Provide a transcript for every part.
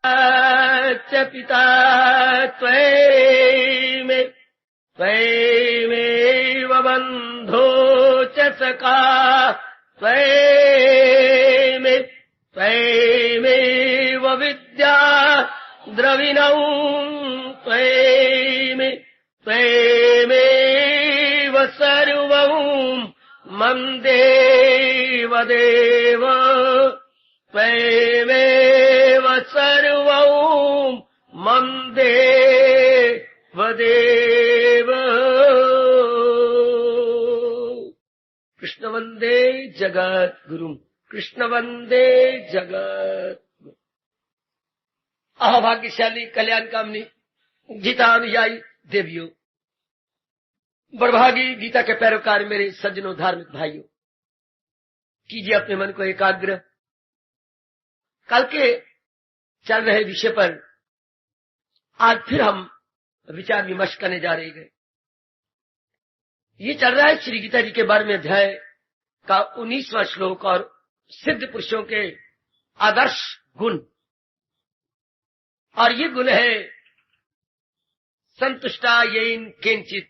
च पिता त्वयैमेव बन्धो च सखा त्वयैमेव विद्या द्रविणौ त्वयैमेव सर्वं मम देवदेव त्वयैमेव सर्वं मम देवदेव। कृष्ण वंदे जगत गुरुम, कृष्ण वंदे जगत। अभाग्यशाली कल्याण कामनी गीता अनुयायी देवियों, बड़भागी गीता के पैरोकार मेरे सज्जनों, धार्मिक भाइयों, कीजिए अपने मन को एकाग्र। कल के चल रहे विषय पर आज फिर हम विचार विमर्श करने जा रहे हैं। ये चल रहा है श्री गीता जी के बारे में अध्याय का 19वां श्लोक और सिद्ध पुरुषों के आदर्श गुण, और ये गुण है संतुष्टा येन केंचित।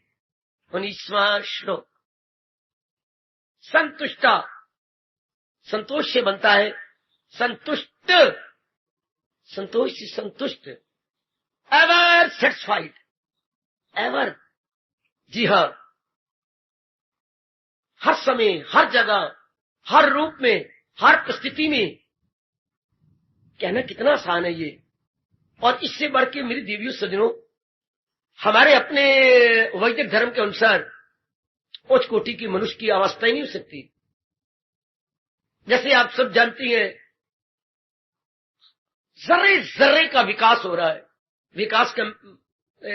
19वां श्लोक। संतुष्टा, संतोष से बनता है संतुष्ट, संतोष से संतुष्ट, एवर सेटिस्फाइड, एवर। जी हाँ, हर समय, हर जगह, हर रूप में, हर परिस्थिति में। कहना कितना आसान है ये। और इससे बढ़ के मेरी देवियों सज्जनों, हमारे अपने वैदिक धर्म के अनुसार उच्च कोटि की मनुष्य की अवस्था ही नहीं हो सकती। जैसे आप सब जानती हैं, जर्रे जर्रे का विकास हो रहा है। विकास का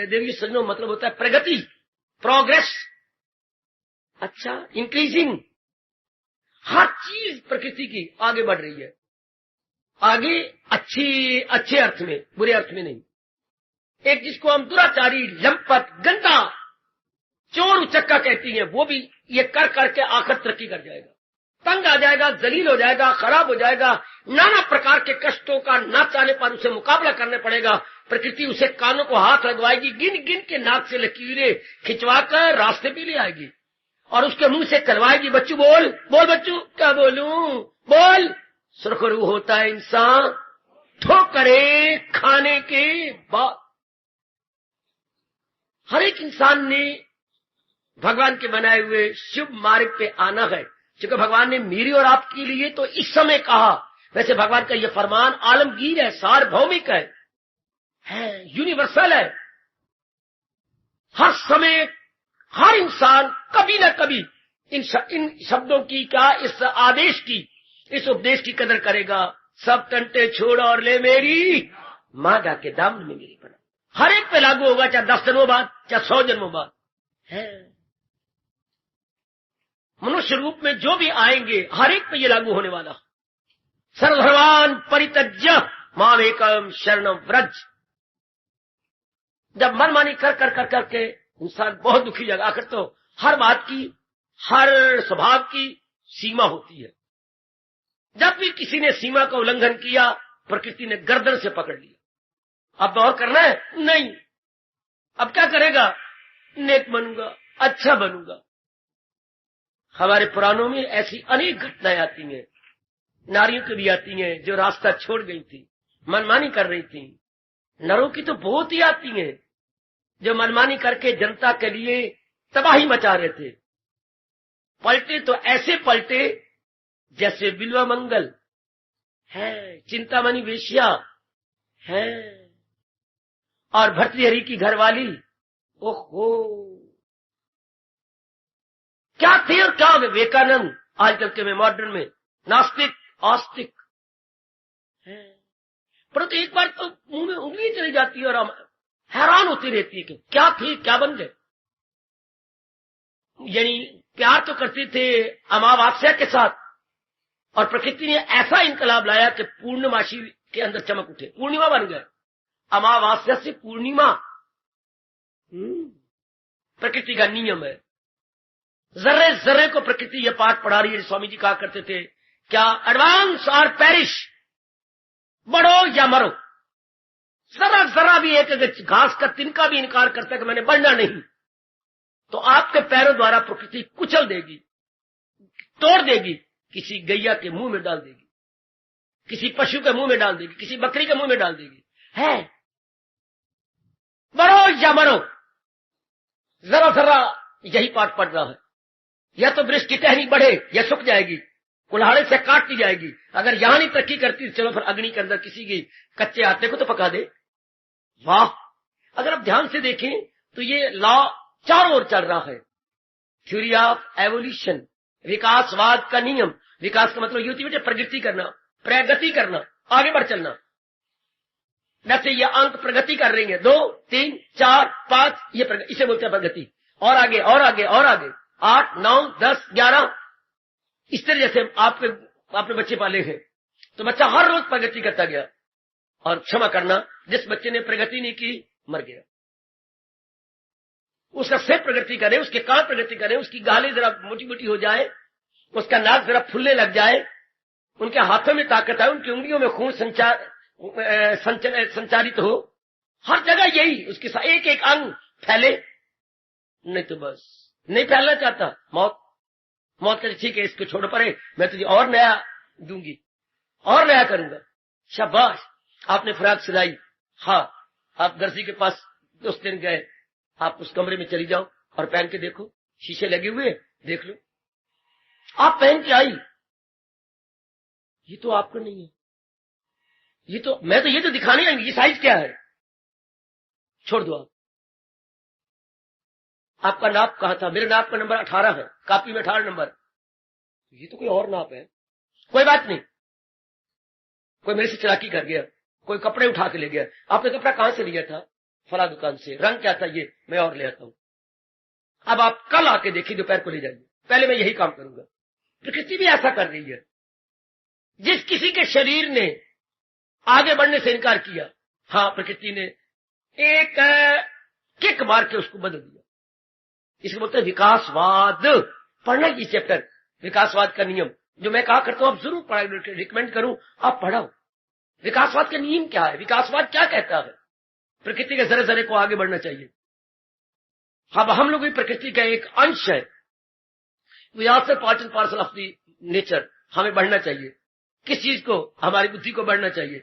देवी सज्जनों मतलब होता है प्रगति, प्रोग्रेस। अच्छा, इंक्रीजिंग। हर चीज प्रकृति की आगे बढ़ रही है। आगे अच्छे अर्थ में, बुरे अर्थ में नहीं। एक जिसको हम दुराचारी, लंपट, गंदा, चोर उचक्का कहती हैं, वो भी ये कर करके आखिर तरक्की कर जाएगा, तंग आ जाएगा, जलील हो जाएगा, खराब हो जाएगा। नाना प्रकार के कष्टों का ना चाहने पर उसे मुकाबला करने पड़ेगा। प्रकृति उसे कानों को हाथ लगवाएगी, गिन गिन के नाक से लकीरें खिंचवाकर रास्ते पे ले आएगी और उसके मुंह से करवाएगी, बच्चू बोल बोल, बच्चू क्या बोलूं, बोल। सुरखरू होता है इंसान ठोकरे खाने के बाद। हर एक इंसान ने भगवान के बनाए हुए शुभ मार्ग पे आना है। क्योंकि भगवान ने मेरी और आपके लिए तो इस समय कहा। वैसे भगवान का यह फरमान आलमगीर है, सार्वभौमिक है, यूनिवर्सल है। हर समय हर इंसान कभी न कभी इन शब्दों की, क्या इस आदेश की, इस उपदेश की कदर करेगा। सब टंटे छोड़ और ले मेरी मांगा के दामन में मेरी पड़ा। हर एक पे लागू होगा, चाहे 10 जन्मों बाद, चाहे 100 जन्मों बाद। है मनुष्य रूप में जो भी आएंगे, हर एक पे ये लागू होने वाला। सर्वधर्मान् परित्यज्य माम एकम शरणम व्रज। जब मनमानी कर कर कर करके इंसान बहुत दुखी जाएगा। आखिर तो हर बात की, हर स्वभाव की सीमा होती है। जब भी किसी ने सीमा का उल्लंघन किया, प्रकृति ने गर्दन से पकड़ लिया। अब और करना है? नहीं। अब क्या करेगा? नेक बनूंगा, अच्छा बनूंगा। हमारे पुराणों में ऐसी अनेक घटनाएं आती हैं, नारियों की भी आती हैं जो रास्ता छोड़ गई थी, मनमानी कर रही थी। नरों की तो बहुत ही आती हैं जो मनमानी करके जनता के लिए तबाही मचा रहे थे। पलटे तो ऐसे पलटे जैसे बिल्वा मंगल है, चिंतामणि वेश्या है और भर्तृहरि की घरवाली। ओहो, क्या थे और क्या हो गए विवेकानंद। आजकल के में मॉडर्न में नास्तिक आस्तिक है। परंतु एक बार तो मुंह में उंगली चली जाती है और हम हैरान होती रहती है कि क्या थे, क्या बन गए। यानी प्यार तो करते थे अमावस्या के साथ, और प्रकृति ने ऐसा इनकलाब लाया कि पूर्णमासी के अंदर चमक उठे, पूर्णिमा बन गए। अमावस्या से पूर्णिमा प्रकृति का नियम है। जर्रे जर्रे को प्रकृति यह पाठ पढ़ा रही है। स्वामी जी कहा करते थे, क्या एडवांस और पेरिश, बढ़ो या मरो। जरा जरा भी एक अगर घास का तिनका भी इनकार करता है कि मैंने बढ़ना नहीं, तो आपके पैरों द्वारा प्रकृति कुचल देगी, तोड़ देगी, किसी गैया के मुंह में डाल देगी, किसी पशु के मुंह में डाल देगी, किसी बकरी के मुंह में डाल देगी। है मरो या मरो, जरा जरा यही पाठ पड़ रहा है। या तो वृक्ष की टहनी बढ़े या सूख जाएगी, कुल्हाड़े से काट दी जाएगी। अगर यहां नहीं तरक्की करती, चलो फिर अग्नि के अंदर किसी की कच्चे आटे को तो पका दे। वाह, अगर आप ध्यान से देखें तो ये लॉ चारों ओर चल रहा है। थ्योरी ऑफ एवोल्यूशन, विकासवाद का नियम। विकास का मतलब ये होती है प्रगति करना, प्रगति करना, आगे बढ़ चलना। जैसे ये अंक प्रगति कर रही है, 2, 3, 4, 5, ये इसे बोलते हैं प्रगति। और आगे और आगे और आगे, 8, 9, 10, 11, इस तरह जैसे आपने बच्चे पाले हैं तो बच्चा हर रोज प्रगति करता गया। और क्षमा करना, जिस बच्चे ने प्रगति नहीं की मर गया। उसका सिर प्रगति करे, उसके कान प्रगति करे, उसकी गालें जरा मोटी मोटी हो जाए, उसका नाक जरा फूलने लग जाए, उनके हाथों में ताकत आए, उनकी उंगलियों में खून संचारित हो, हर जगह यही, उसके साथ एक एक अंग फैले। नहीं तो बस नहीं फैलना चाहता, मौत कहती ठीक है इसको छोड़ो परे, मैं तुझे और नया दूंगी, और नया करूंगा। शाबाश, आपने फ्राक सिलाई, हाँ, आप दर्जी के पास उस दिन गए, आप उस कमरे में चली जाओ और पहन के देखो, शीशे लगे हुए, देख लो। आप पहन के आई, ये तो आपका नहीं है, ये तो दिखाने आएंगे, ये साइज क्या है, छोड़ दो। आपका नाप कहा था, मेरे नाप का नंबर 18 है, कॉपी में 18 नंबर, ये तो कोई और नाप है। कोई बात नहीं, कोई मेरे से चालाकी कर गया, कोई कपड़े उठा के ले गया। आपने कपड़ा कहां से लिया था? फला दुकान से। रंग क्या था? ये, मैं और ले आता हूं। अब आप कल आके देखिए, दोपहर को ले जाइए, पहले मैं यही काम करूंगा। प्रकृति भी ऐसा कर रही है। जिस किसी के शरीर ने आगे बढ़ने से इनकार किया, हाँ, प्रकृति ने एक किक मार के उसको बदल दिया। इसको बोलते हैं विकासवाद। पढ़ना ये चैप्टर, विकासवाद का नियम, जो मैं कहा करता हूं, आप जरूर पढ़ाई, रिकमेंड करूं, आप पढ़ो। विकासवाद का नियम क्या है, विकासवाद क्या कहता है? प्रकृति के जरे जरे को आगे बढ़ना चाहिए। अब हम लोग भी प्रकृति का एक अंश है, we are part and parcel of the nature. हमें बढ़ना चाहिए। किस चीज को? हमारी बुद्धि को बढ़ना चाहिए।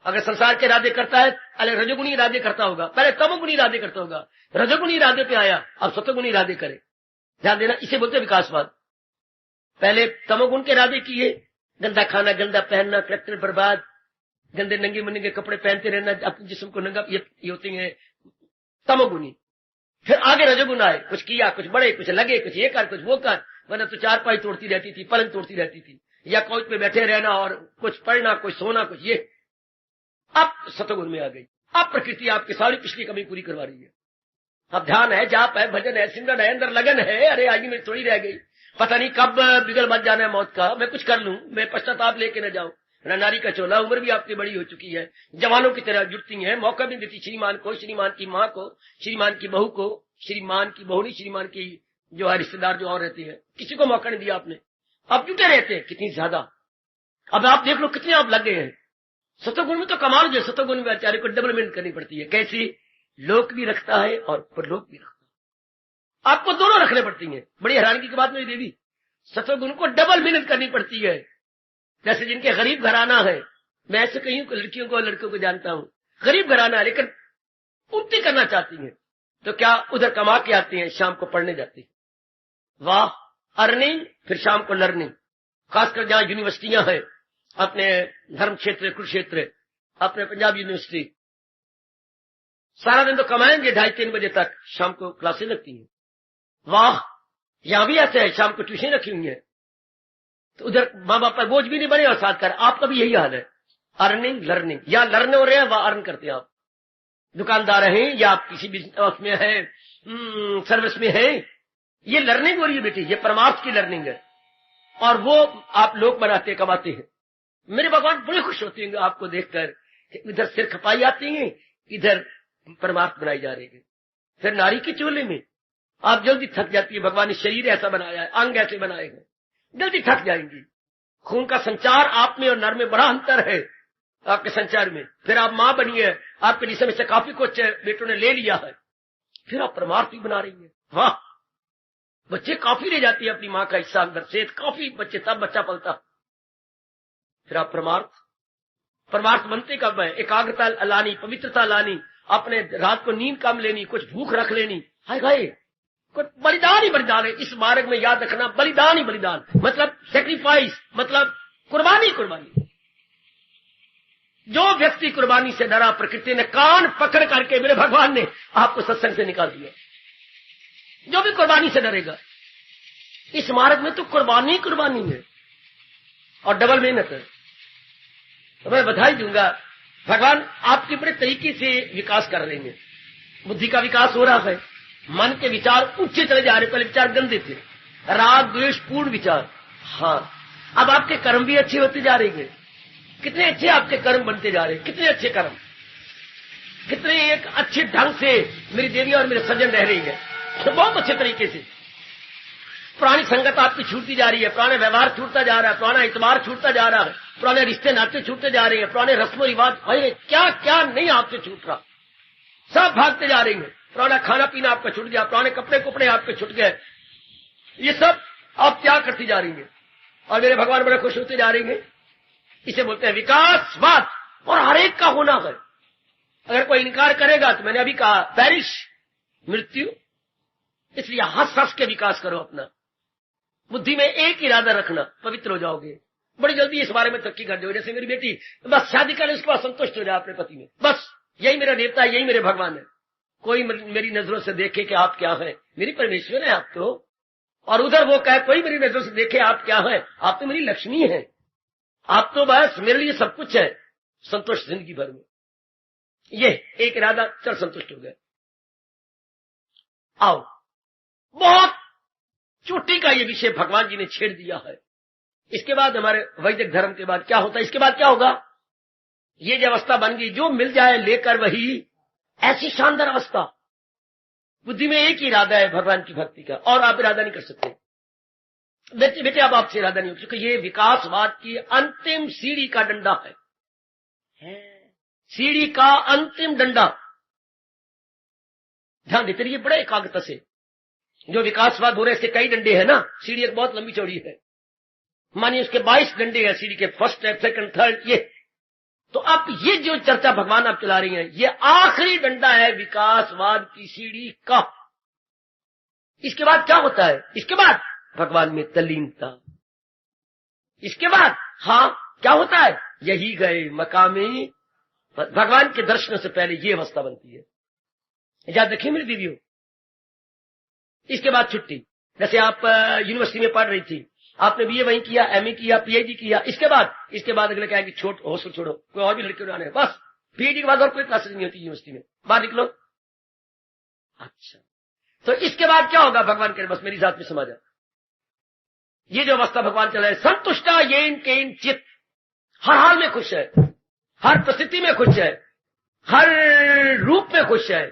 अगर संसार के इरादे करता है, पहले रजोगुणी इरादे करता होगा, पहले तमोगुणी इरादे करता होगा, रजोगुणी इरादे पे आया, अब सतोगुणी इरादे करे। ध्यान देना, इसे बोलते हैं विकासवाद। पहले तमोगुण के इरादे किए, गंदा खाना, गंदा पहनना, करेक्टर बर्बाद, गंदे नंगे मुनगे कपड़े पहनते रहना, अपने जिस्म को नंगा, ये होती है तमोगुणी। फिर आगे रजोगुण आए, कुछ किया, कुछ बढ़े, कुछ लगे, कुछ ये कर, कुछ वो कर, वरना तो चारपाई तोड़ती रहती थी, पलंग तोड़ती रहती थी, या कोच पे बैठे रहना और कुछ पढ़ना, कुछ सोना, कुछ ये। अब सतोगुण में आ गई। अब प्रकृति आपकी सारी पिछली कमी पूरी करवा रही है। अब ध्यान है, जाप है, भजन है, सिमरन है, अंदर लगन है। अरे आगे में थोड़ी रह गई, पता नहीं कब बिगड़ मत जाना है मौत का, मैं कुछ कर लूं, मैं पश्चाताप लेके न जाऊं। नारी का चोला, उम्र भी आपकी बड़ी हो चुकी है, जवानों की तरह जुटती है, मौका भी देती श्रीमान को, श्रीमान की माँ को, श्रीमान की बहू को, श्रीमान की बहू नहीं, श्रीमान की जो है रिश्तेदार जो और रहती है, किसी को मौका नहीं दिया आपने। अब जुटे रहते हैं कितनी ज्यादा। अब आप देख लो कितने आप लग गए हैं। सतोगुण में तो कमाल जो, सतोगुण में बेचारे को डबल मेहनत करनी पड़ती है। कैसी? लोक भी रखता है और परलोक भी रखता है, आपको दोनों रखने पड़ती हैं। बड़ी हैरानी की बात मेरी देवी, सतोगुण को डबल मेहनत करनी पड़ती है। जैसे जिनके गरीब घराना है, मैं ऐसे कई लड़कियों को लड़कों को जानता हूं, गरीब घराना है लेकिन उन्नति करना चाहती हैं, तो क्या उधर कमा के आती हैं, शाम को पढ़ने जाती हैं। वाह, अर्निंग, फिर शाम को लर्निंग। खासकर जहां यूनिवर्सिटियां हैं, अपने धर्म क्षेत्र, कुरुक्षेत्र, अपने पंजाब यूनिवर्सिटी, सारा दिन तो कमाएंगे 2:30-3 बजे तक, शाम को क्लासें लगती हैं। वाह, यहां भी ऐसे है, शाम को ट्यूशन रखी हुई है, तो उधर माँ बाप पर बोझ भी नहीं बने और साथ कर। आपका भी यही हाल है, अर्निंग लर्निंग। या लर्न हो रहे हैं, वह अर्न करते हैं। आप दुकानदार हैं या आप किसी बिजनेस में है, सर्विस में है, ये लर्निंग हो रही है बेटी, ये परमार्थ की लर्निंग है। और वो आप लोग बनाते कमाते हैं। मेरे भगवान बड़े खुश होते हैं आपको देखकर कि इधर सिर खपाई आती है, इधर परमार्थ बनाई जा रही है। फिर नारी की चोले में आप जल्दी थक जाती है। भगवान ने शरीर ऐसा बनाया है, अंग ऐसे बनाए हैं, जल्दी थक जाएंगी। खून का संचार आप में और नर में बड़ा अंतर है आपके संचार में। फिर आप मां बनी है, आपके जिस्म से काफी कुछ बेटों ने ले लिया है, फिर आप परमार्थ भी बना रही हैं। वाह, बच्चे काफी ले जाती है अपनी माँ का हिस्सा अंदर से, काफी बच्चे, तब बच्चा पलता। फिर आप परमार्थ बनते कब है? एकाग्रता लानी, पवित्रता लानी, अपने रात को नींद कम लेनी, कुछ भूख रख लेनी। हाय हाय, कुछ बलिदान ही बलिदान है इस मार्ग में, याद रखना, बलिदान ही बलिदान, मतलब सेक्रीफाइस, मतलब कुर्बानी। जो व्यक्ति कुर्बानी से डरा, प्रकृति ने कान पकड़ करके, मेरे भगवान ने आपको सत्संग से निकाल दिया। जो भी कुर्बानी से डरेगा, इस मार्ग में तो कुर्बानी है और डबल मेहनत है। तो मैं बधाई दूंगा, भगवान आपके बड़े तरीके से विकास कर रहे हैं। बुद्धि का विकास हो रहा है, मन के विचार ऊंचे चले जा रहे, पहले विचार गंदे थे, राग द्वेष पूर्ण विचार। हाँ, अब आपके कर्म भी अच्छे होते जा रहे हैं। कितने अच्छे आपके कर्म बनते जा रहे हैं, कितने अच्छे कर्म, कितने एक अच्छे ढंग से मेरी देवी और मेरे सज्जन रह रही है, तो बहुत अच्छे तरीके से। पुरानी संगत आपकी छूटती जा रही है, पुराने व्यवहार छूटता जा रहा है, पुराना इतबार छूटता जा रहा है, पुराने रिश्ते नाते छूटते जा रहे हैं, पुराने रस्मों रिवाज, भाई क्या क्या नहीं आपसे छूट रहा, सब भागते जा रहे हैं। पुराना खाना पीना आपका छूट गया, पुराने कपड़े आपके छूट गए, ये सब आप त्याग करती जा रही हैं और मेरे भगवान बड़े खुश होते जा रहे हैं। इसे बोलते हैं विकासवाद, और हर एक का होना है। अगर कोई इनकार करेगा तो मैंने अभी कहा पैरिश, मृत्यु। इसलिए हंस हंस के विकास करो अपना, बुद्धि में एक इरादा रखना, पवित्र हो जाओगे, बड़ी जल्दी इस बारे में तरक्की कर जाओगे। जैसे मेरी बेटी बस शादी करे, उसके बाद संतुष्ट हो जाए अपने पति में, बस यही मेरा देवता है, यही मेरे भगवान है। कोई मेरी नजरों से देखे कि आप क्या है, मेरी परमेश्वर है आप तो, और उधर वो कहे कोई मेरी नजरों से देखे आप क्या है, आप तो मेरी लक्ष्मी है, आप तो बस मेरे लिए सब कुछ है, संतुष्ट जिंदगी भर में। ये एक इरादा, चल संतुष्ट हो गए। आओ, बहुत चोटी का ये विषय भगवान जी ने छेड़ दिया है। इसके बाद हमारे वैदिक धर्म के बाद क्या होता है, इसके बाद क्या होगा? ये जो अवस्था बन गई, जो मिल जाए लेकर वही, ऐसी शानदार अवस्था। बुद्धि में एक ही इरादा है भगवान की भक्ति का, और आप इरादा नहीं कर सकते। बेटे अब आपसे इरादा नहीं हो, क्योंकि ये विकासवाद की अंतिम सीढ़ी का डंडा है, सीढ़ी का अंतिम डंडा। ध्यान देते रहिए बड़े एकाग्रता से। जो विकासवाद हो रहे हैं, इसके कई डंडे हैं ना, सीढ़ी एक बहुत लंबी चौड़ी है, मानिए उसके 22 डंडे हैं सीढ़ी के, फर्स्ट स्टेप, सेकंड, थर्ड, ये। तो अब ये जो चर्चा भगवान आप चला रही हैं, ये आखिरी डंडा है विकासवाद की सीढ़ी का। इसके बाद क्या होता है? इसके बाद भगवान में तल्लीनता। इसके बाद हाँ क्या होता है? यही गए मकामे, भगवान के दर्शन से पहले ये अवस्था बनती है। याद रखिए मेरी दीदियों। इसके बाद छुट्टी। जैसे आप यूनिवर्सिटी में पढ़ रही थी, आपने बीए वहीं किया, एमए किया, पीएचडी किया, इसके बाद अगले क्या कि हॉस्टल छोड़ो, कोई और भी लड़के आने, बस पीएचडी के बाद और कोई क्लासेस नहीं होती यूनिवर्सिटी में, बाहर निकलो। अच्छा, तो इसके बाद क्या होगा? भगवान कहे बस मेरी जात में समा जा। ये जो अवस्था भगवान चला है, संतुष्टा येन केन चित, हर हाल में खुश है, हर परिस्थिति में खुश है, हर रूप में खुश है,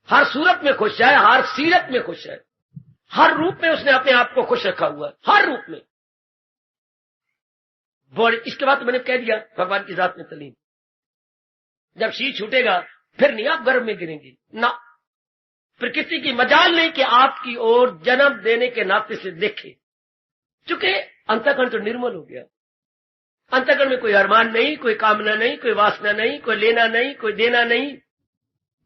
हर सूरत में खुश है, हर सीरत में खुश है, हर रूप में उसने अपने आप को खुश रखा हुआ है, हर रूप में। इसके बाद तो मैंने कह दिया भगवान की जात में तलीन। जब शीश छूटेगा फिर नहीं आप गर्भ में गिरेंगी ना, प्रकृति की मजाल नहीं कि आपकी ओर जन्म देने के नाते से देखे, क्योंकि अंतःकरण तो निर्मल हो गया। अंतःकरण में कोई अरमान नहीं, कोई कामना नहीं, कोई वासना नहीं, कोई लेना नहीं, कोई देना नहीं,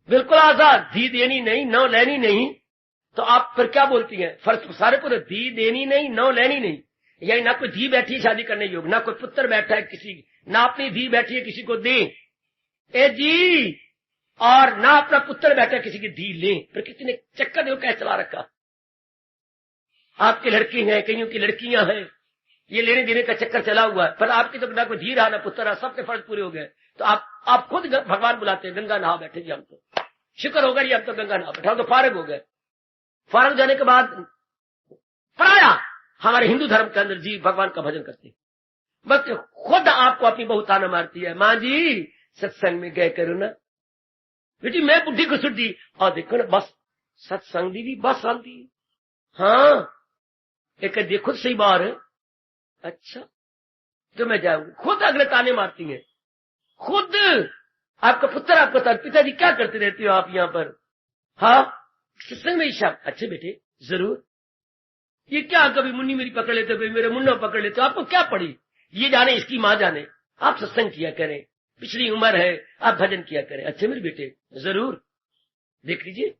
बिल्कुल आजाद, धी देनी नहीं, नौ लेनी नहीं। तो आप फिर क्या बोलती हैं? फर्स्ट सारे पूरे धी देनी नहीं, नौ लेनी नहीं, यानी ना कोई धी बैठी है शादी करने योग्य, ना कोई पुत्र बैठा है किसी, ना अपनी धी बैठी है किसी को दे ए जी, और ना अपना पुत्र बैठा किसी की धी ले। प्रकृति ने चक्कर देखो कैसे चला रखा। आपके लड़के हैं, कईयों की लड़कियां हैं, ये लेने देने का चक्कर चला हुआ है, पर आपकी तो ना कोई धी रहा ना पुत्र रहा, सबके फर्ज पूरे हो गए। तो आप खुद भगवान बुलाते हैं, गंगा नहा बैठे जी, हम तो शुक्र होगा जी, हम तो गंगा नहा बैठा, तो फारग हो गए। फारग जाने के बाद प्राया हमारे हिंदू धर्म के अंदर जी भगवान का भजन करते हैं, बस खुद आपको अपनी बहू ताना मारती है, माँ जी सत्संग में गए करो ना बेटी, मैं बुद्धि को सुधी, और देखो ना बस सत्संग दी भी बस आती। हाँ एक देखो सही बार है, अच्छा तो मैं जाऊंगी, खुद अगले ताने मारती है, खुद आपका पुत्र आपको था, पिताजी क्या करते रहते हो आप यहाँ पर? हाँ, सत्संग में ईशा। अच्छे बेटे, जरूर। ये क्या कभी मुन्नी मेरी पकड़ लेते, कभी मेरे मुन्ना पकड़ लेते, आपको क्या पड़ी? ये जाने, इसकी माँ जाने। आप सत्संग किया करें, पिछली उम्र है, आप भजन किया करें। अच्छे मेरे बेटे, जरूर। देख लीजिए,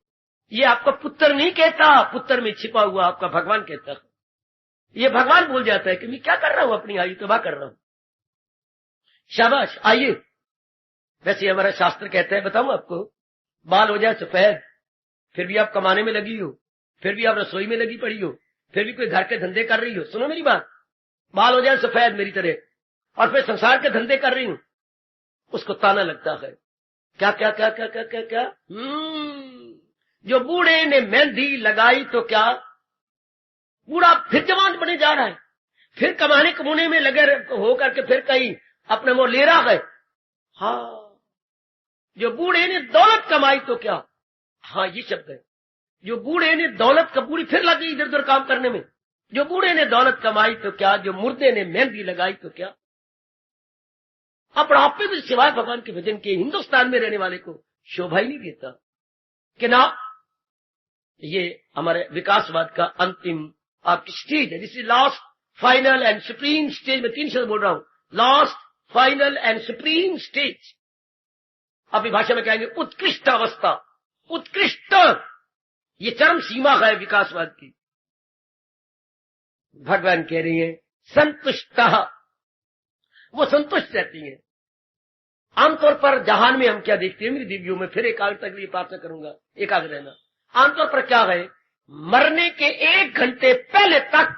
ये आपका पुत्र नहीं कहता, पुत्र में छिपा हुआ आपका भगवान कहता है। ये भगवान बोल जाता है कि मैं क्या कर रहा हूं, अपनी आयु तबाह कर रहा हूं। शाबाश, आइए। वैसे हमारा शास्त्र कहता है, बताऊं आपको, बाल हो जाए सफेद, फिर भी आप कमाने में लगी हो, फिर भी आप रसोई में लगी पड़ी हो, फिर भी कोई घर के धंधे कर रही हो। सुनो मेरी बात, बाल हो जाए सफेद मेरी तरह, और फिर संसार के धंधे कर रही हूं, उसको ताना लगता है। क्या क्या क्या क्या क्या क्या क्या? जो बूढ़े ने मेहंदी लगाई तो क्या, बूढ़ा फिर जवान बने जा रहा है, फिर कमाने कमोने में लगे होकर के फिर कहीं अपने वो ले रहा है। हाँ, जो बूढ़े ने दौलत कमाई तो क्या, हाँ ये शब्द है, जो बूढ़े ने दौलत का पूरी फिर लगी इधर उधर काम करने में। जो बूढ़े ने दौलत कमाई तो क्या, जो मुर्दे ने मेहंदी लगाई तो क्या। अब बुढ़ापे में सिवाय भगवान के भजन के हिंदुस्तान में रहने वाले को शोभा ही नहीं देता कि ना। ये हमारे विकासवाद का अंतिम आपकी स्टेज है। This is last final and supreme stage. में 3 शब्द बोल रहा हूं, last final and supreme stage. अपनी भाषा में कहेंगे उत्कृष्ट अवस्था, उत्कृष्ट, ये चरम सीमा है विकासवाद की। भगवान कह रही है संतुष्ट, वो संतुष्ट रहती है। आमतौर पर जहान में हम क्या देखते हैं मेरी दिव्यों में, फिर एकाग्रता के लिए प्रार्थना करूंगा, एकाग्र रहना। आमतौर पर क्या है, मरने के 1 घंटे पहले तक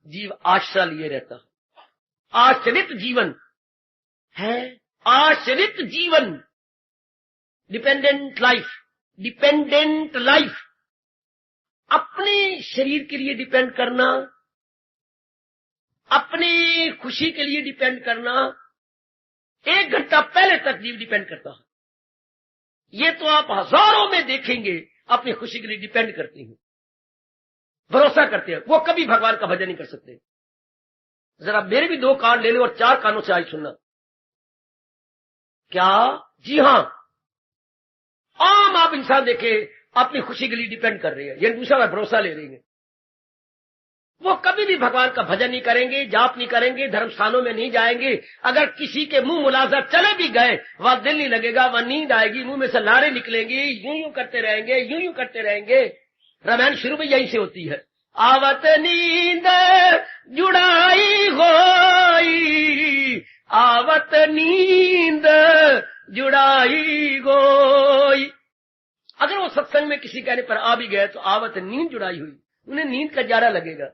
जीव आश्रय लिए रहता है। आश्रित जीवन है, आश्रित जीवन, डिपेंडेंट लाइफ, डिपेंडेंट लाइफ। अपने शरीर के लिए डिपेंड करना, अपनी खुशी के लिए डिपेंड करना, 1 घंटा पहले तक जीव डिपेंड करता है। ये तो आप हजारों में देखेंगे अपनी खुशी के लिए डिपेंड करते हैं, भरोसा करते हैं। वो कभी भगवान का भजन नहीं कर सकते। जरा मेरे भी 2 कान ले लो और 4 कानों से आज सुनना। क्या? जी हां, आम आप इंसान देखे अपनी खुशी के लिए डिपेंड कर रहे हैं, ये दूसरा भरोसा ले रहे हैं। वो कभी भी भगवान का भजन नहीं करेंगे, जाप नहीं करेंगे, धर्म स्थानों में नहीं जाएंगे। अगर किसी के मुंह मुलाजा चले भी गए, वह दिल नहीं लगेगा, वह नींद आएगी, मुंह में से लारे निकलेंगी, यूं यूं करते रहेंगे, यूं यूं करते रहेंगे। रामायण शुरू में यहीं से होती है, आवत नींद जुड़ाई होई, आवत नींद जुड़ाई गोई। अगर वो सत्संग में किसी कहने पर आ भी गए तो आवत नींद जुड़ाई हुई, उन्हें नींद का जारा लगेगा।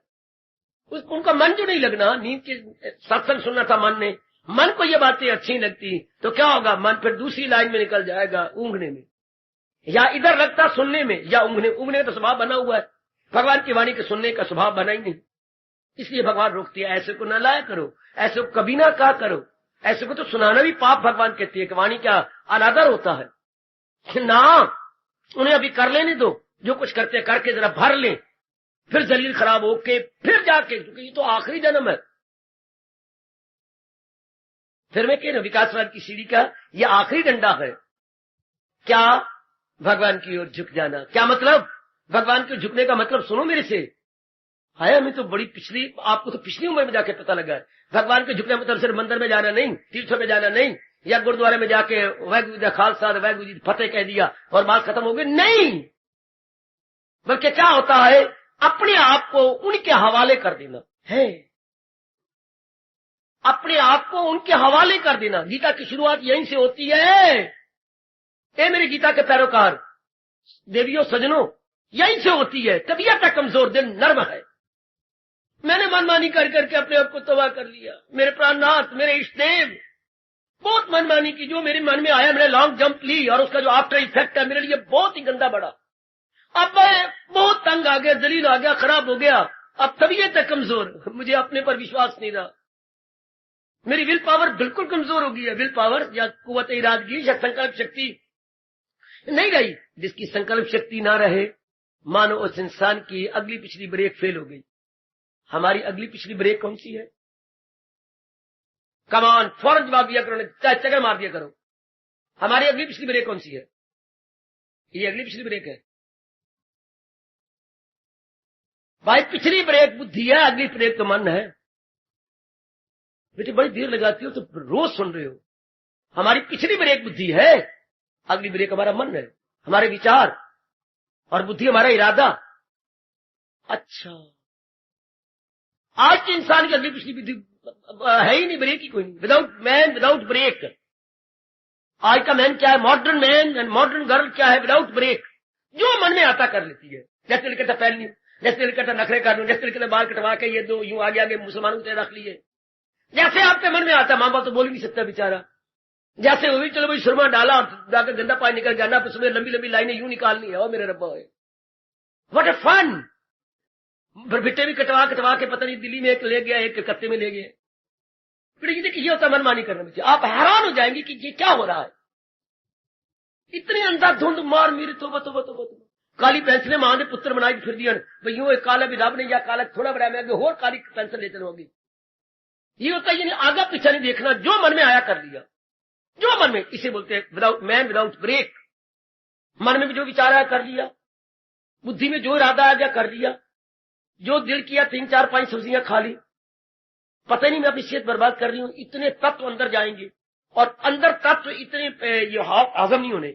उनका मन जो नहीं लगना, नींद के सत्संग सुनना था मन ने, मन को ये बातें अच्छी लगती तो क्या होगा, मन फिर दूसरी लाइन में निकल जाएगा, ऊँघने में, या इधर लगता सुनने में, या ऊँघने। ऊँघने का तो स्वभाव बना हुआ है, भगवान की वाणी के सुनने का स्वभाव बना ही नहीं। इसलिए भगवान रोकती है, ऐसे को न लाया करो, ऐसे को कभी ना कहा करो, ऐसे को तो सुनाना भी पाप। भगवान कहती है कि वाणी क्या अनादर होता है ना, उन्हें अभी कर लेने दो, जो कुछ करते करके जरा भर लें, फिर जलील खराब होके फिर जाके, क्योंकि ये तो आखिरी जन्म है। फिर मैं कह रहा विकासवाद की सीढ़ी का यह आखिरी डंडा है। क्या? भगवान की ओर झुक जाना। क्या मतलब? भगवान के झुकने का मतलब सुनो मेरे से। है हमें तो बड़ी पिछली, आपको तो पिछली उम्र में जाके पता लगा है। भगवान के झुकने मतलब सिर्फ मंदिर में जाना नहीं, तीर्थों में जाना नहीं, या गुरुद्वारे में जाके वाहिगुरू जी खालसा वाहिगुरू जी फतेह कह दिया और बात खत्म हो गई, नहीं। बल्कि क्या होता है, अपने आप को उनके हवाले कर देना है, अपने आप को उनके हवाले कर देना। गीता की शुरुआत यहीं से होती है। ए मेरे गीता के पैरोकार देवियों सजनों, यहीं से होती है। तबीयत का कमजोर, दिल नर्म है। मैंने मनमानी कर करके अपने आप को तबाह कर लिया। मेरे प्राणनाथ, मेरे इष्टदेव, बहुत मनमानी की। जो मेरे मन में आया मैंने लॉन्ग जंप ली, और उसका जो आफ्टर इफेक्ट है मेरे लिए बहुत ही गंदा बड़ा। अब मैं बहुत तंग आ गया, जलील आ गया, खराब हो गया। अब तबीयत है कमजोर, मुझे अपने पर विश्वास नहीं रहा। मेरी विल पावर बिल्कुल कमजोर हो गई है। विल पावर या कुव्वत इरादगी या संकल्प शक्ति नहीं रही। जिसकी संकल्प शक्ति ना रहे, मानो उस इंसान की अगली पिछली ब्रेक फेल हो गई। हमारी अगली पिछली ब्रेक कौन सी है? कमान, फौरन जवाब दिया करो, चाहे चक्कर मार दिया करो। हमारी अगली पिछली ब्रेक कौन सी है? ये अगली पिछली ब्रेक है भाई। पिछली ब्रेक बुद्धि है, अगली ब्रेक तो मन है। बेटे बड़ी देर लगाती हो तो रोज सुन रहे हो। हमारी पिछली ब्रेक बुद्धि है, अगली ब्रेक हमारा मन है, हमारे विचार, और बुद्धि हमारा इरादा। अच्छा, आज के इंसान की अगली पिछली बुद्धि है ही नहीं, ब्रेक ही कोई नहीं। Without man without break. आज का मैन क्या है? Modern man and modern girl क्या है? विदाउट ब्रेक, जो मन में आता कर लेती है। जैसे दिल कहता पहन लूं, जैसे दिल कहता नखरे कर लूं, जैसे दिल कहता बाल कटवा के ये दो यूं आगे आगे मुसलमानों की तरह रख लिए, जैसे आपके मन में आता। मां बाप तो बोल नहीं सकता बेचारा। जैसे वो भी चलो भाई सुरमा डाला और जाकर गंदा पानी निकल गया ना, तो सुबह लंबी लंबी लाइनें यूं निकालनी है। और मेरे रब्बा है, व्हाट ए फन। बिट्टे भी कटवा कटवा के पता नहीं दिल्ली में एक ले गया, एक कलकत्ते में ले गया। फिर ये देखिए, ये होता मनमानी करना बच्चे। आप हैरान हो जाएंगे कि ये क्या हो रहा है। इतनी अंधाधुंध मार मेरी तोबा तोबा तोबा तोबा। काली पेंसिलें मां ने पुत्र बनाई फिर दिया भाई, यूं एक काला भी रब ने या काला थोड़ा बड़ा मैं और काली पेंसिल ले चलोगी। ये होता है, आगा पीछा नहीं देखना, जो मन में आया कर लिया, जो मन में। इसे बोलते हैं विदाउट मैन विदाउट ब्रेक। मन में भी जो विचार आया कर लिया, बुद्धि में जो इरादा आ गया कर लिया, जो दिल किया 3 4 5 सब्जियां खा ली। पता नहीं मैं अपनी सेहत बर्बाद कर रही हूं। इतने तत्व अंदर जाएंगे, और अंदर तत्व इतने ये हजम नहीं होने,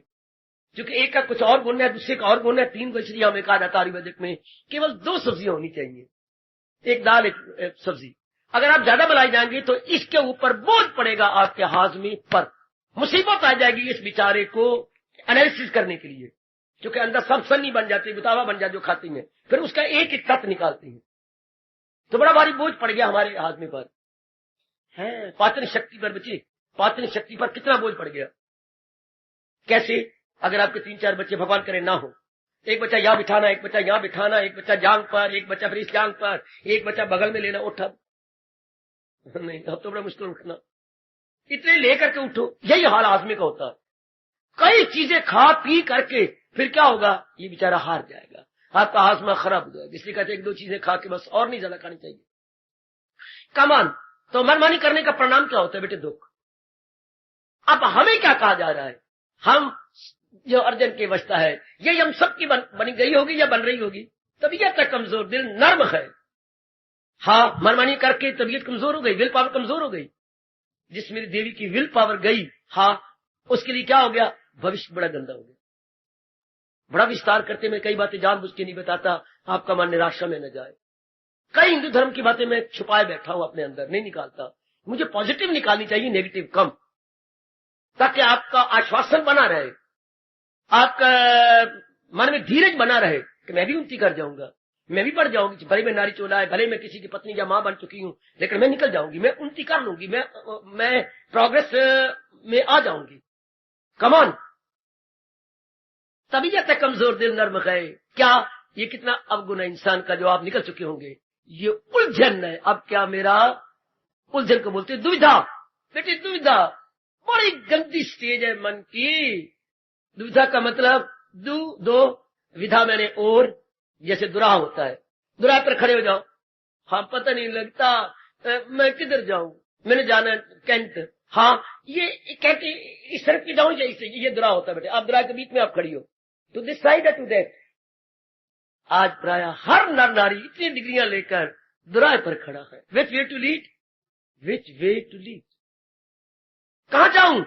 क्योंकि एक का कुछ और गुण है, दूसरे का और गुण है। 3 बछड़ियां में कहा जाता आयुर्वेदिक में केवल 2 सब्जियां होनी चाहिए, एक दाल एक सब्जी। अगर आप ज्यादा बनाई जाएंगे तो इसके ऊपर बोझ पड़ेगा आपके हाजमे पर, मुसीबत आ जाएगी इस बेचारे को एनालिसिस करने के लिए, क्योंकि अंदर सब सन्नी बन जाती है, गुतावा बन जाती जो खाती है, फिर उसका एक एक तत्व निकालती है। तो बड़ा भारी बोझ पड़ गया हमारे हाजमे पर है। पाचन शक्ति पर बच्चे, पाचन शक्ति पर कितना बोझ पड़ गया। कैसे? अगर आपके 3 4 बच्चे भगवान करे ना हो, एक बच्चा यहां बिठाना, एक बच्चा यहां बिठाना, एक बच्चा जांग पर, एक बच्चा फिर इस जांग पर, एक बच्चा बगल में लेना, उठा नहीं, अब तो बड़ा मुश्किल उठना। इतने लेकर के उठो, यही हाल आदमी का होता है। कई चीजें खा पी करके फिर क्या होगा, ये बेचारा हार जाएगा, आपका हाजमा खराब हो जाएगा। इसलिए कहते 1 2 चीजें खा के बस, और नहीं ज्यादा खानी चाहिए। कमान तो मनमानी करने का परिणाम क्या होता है बेटे? दुख। अब हमें क्या कहा जा रहा है? हम जो अर्जन की अवस्था है, ये हम सबकी बनी गई होगी या बन रही होगी। तबीयत का कमजोर, दिल नर्म है। हाँ, मनमानी करके तबीयत कमजोर हो गई, विल पावर कमजोर हो गई। जिस मेरी देवी की विल पावर गई, हाँ, उसके लिए क्या हो गया? भविष्य बड़ा गंदा हो गया। बड़ा विस्तार करते मैं कई बातें जानबूझ के नहीं बताता, आपका मन निराशा में न जाए। कई हिंदू धर्म की बातें मैं छुपाए बैठा हूं अपने अंदर, नहीं निकालता। मुझे पॉजिटिव निकालनी चाहिए, नेगेटिव कम, ताकि आपका आश्वासन बना रहे, आपका मन में धीरज बना रहे कि मैं भी उन्नति कर जाऊंगा, मैं भी बढ़ जाऊंगी। भले मैं नारी चोला है, भले मैं किसी की पत्नी या मां बन चुकी हूं, लेकिन मैं निकल जाऊंगी, मैं उन्नति कर लूंगी, मैं प्रोग्रेस में आ जाऊंगी। कमॉन। तबीयत है कमजोर, दिल नर्म है। क्या ये कितना अवगुण है इंसान का, जो आप निकल चुके होंगे। ये उलझन है। अब क्या मेरा उलझन को बोलते दुविधा। बेटी दुविधा बड़ी गंदी स्टेज है मन की। दुविधा का मतलब दो विधा मैंने और, जैसे दुराह होता है। दुराह पर खड़े हो जाओ, हाँ पता नहीं लगता मैं किधर जाऊं, मैंने जाना कैंट, हाँ ये कहते इस तरफ की जाऊं या इससे, ये दुराह होता है बेटे। आप दुराह के बीच में आप खड़ी हो, to this side to that. आज प्राय हर नर नारी इतनी डिग्रियां लेकर दुराह पर खड़ा है। Which way to lead, which way to lead, कहां जाऊं,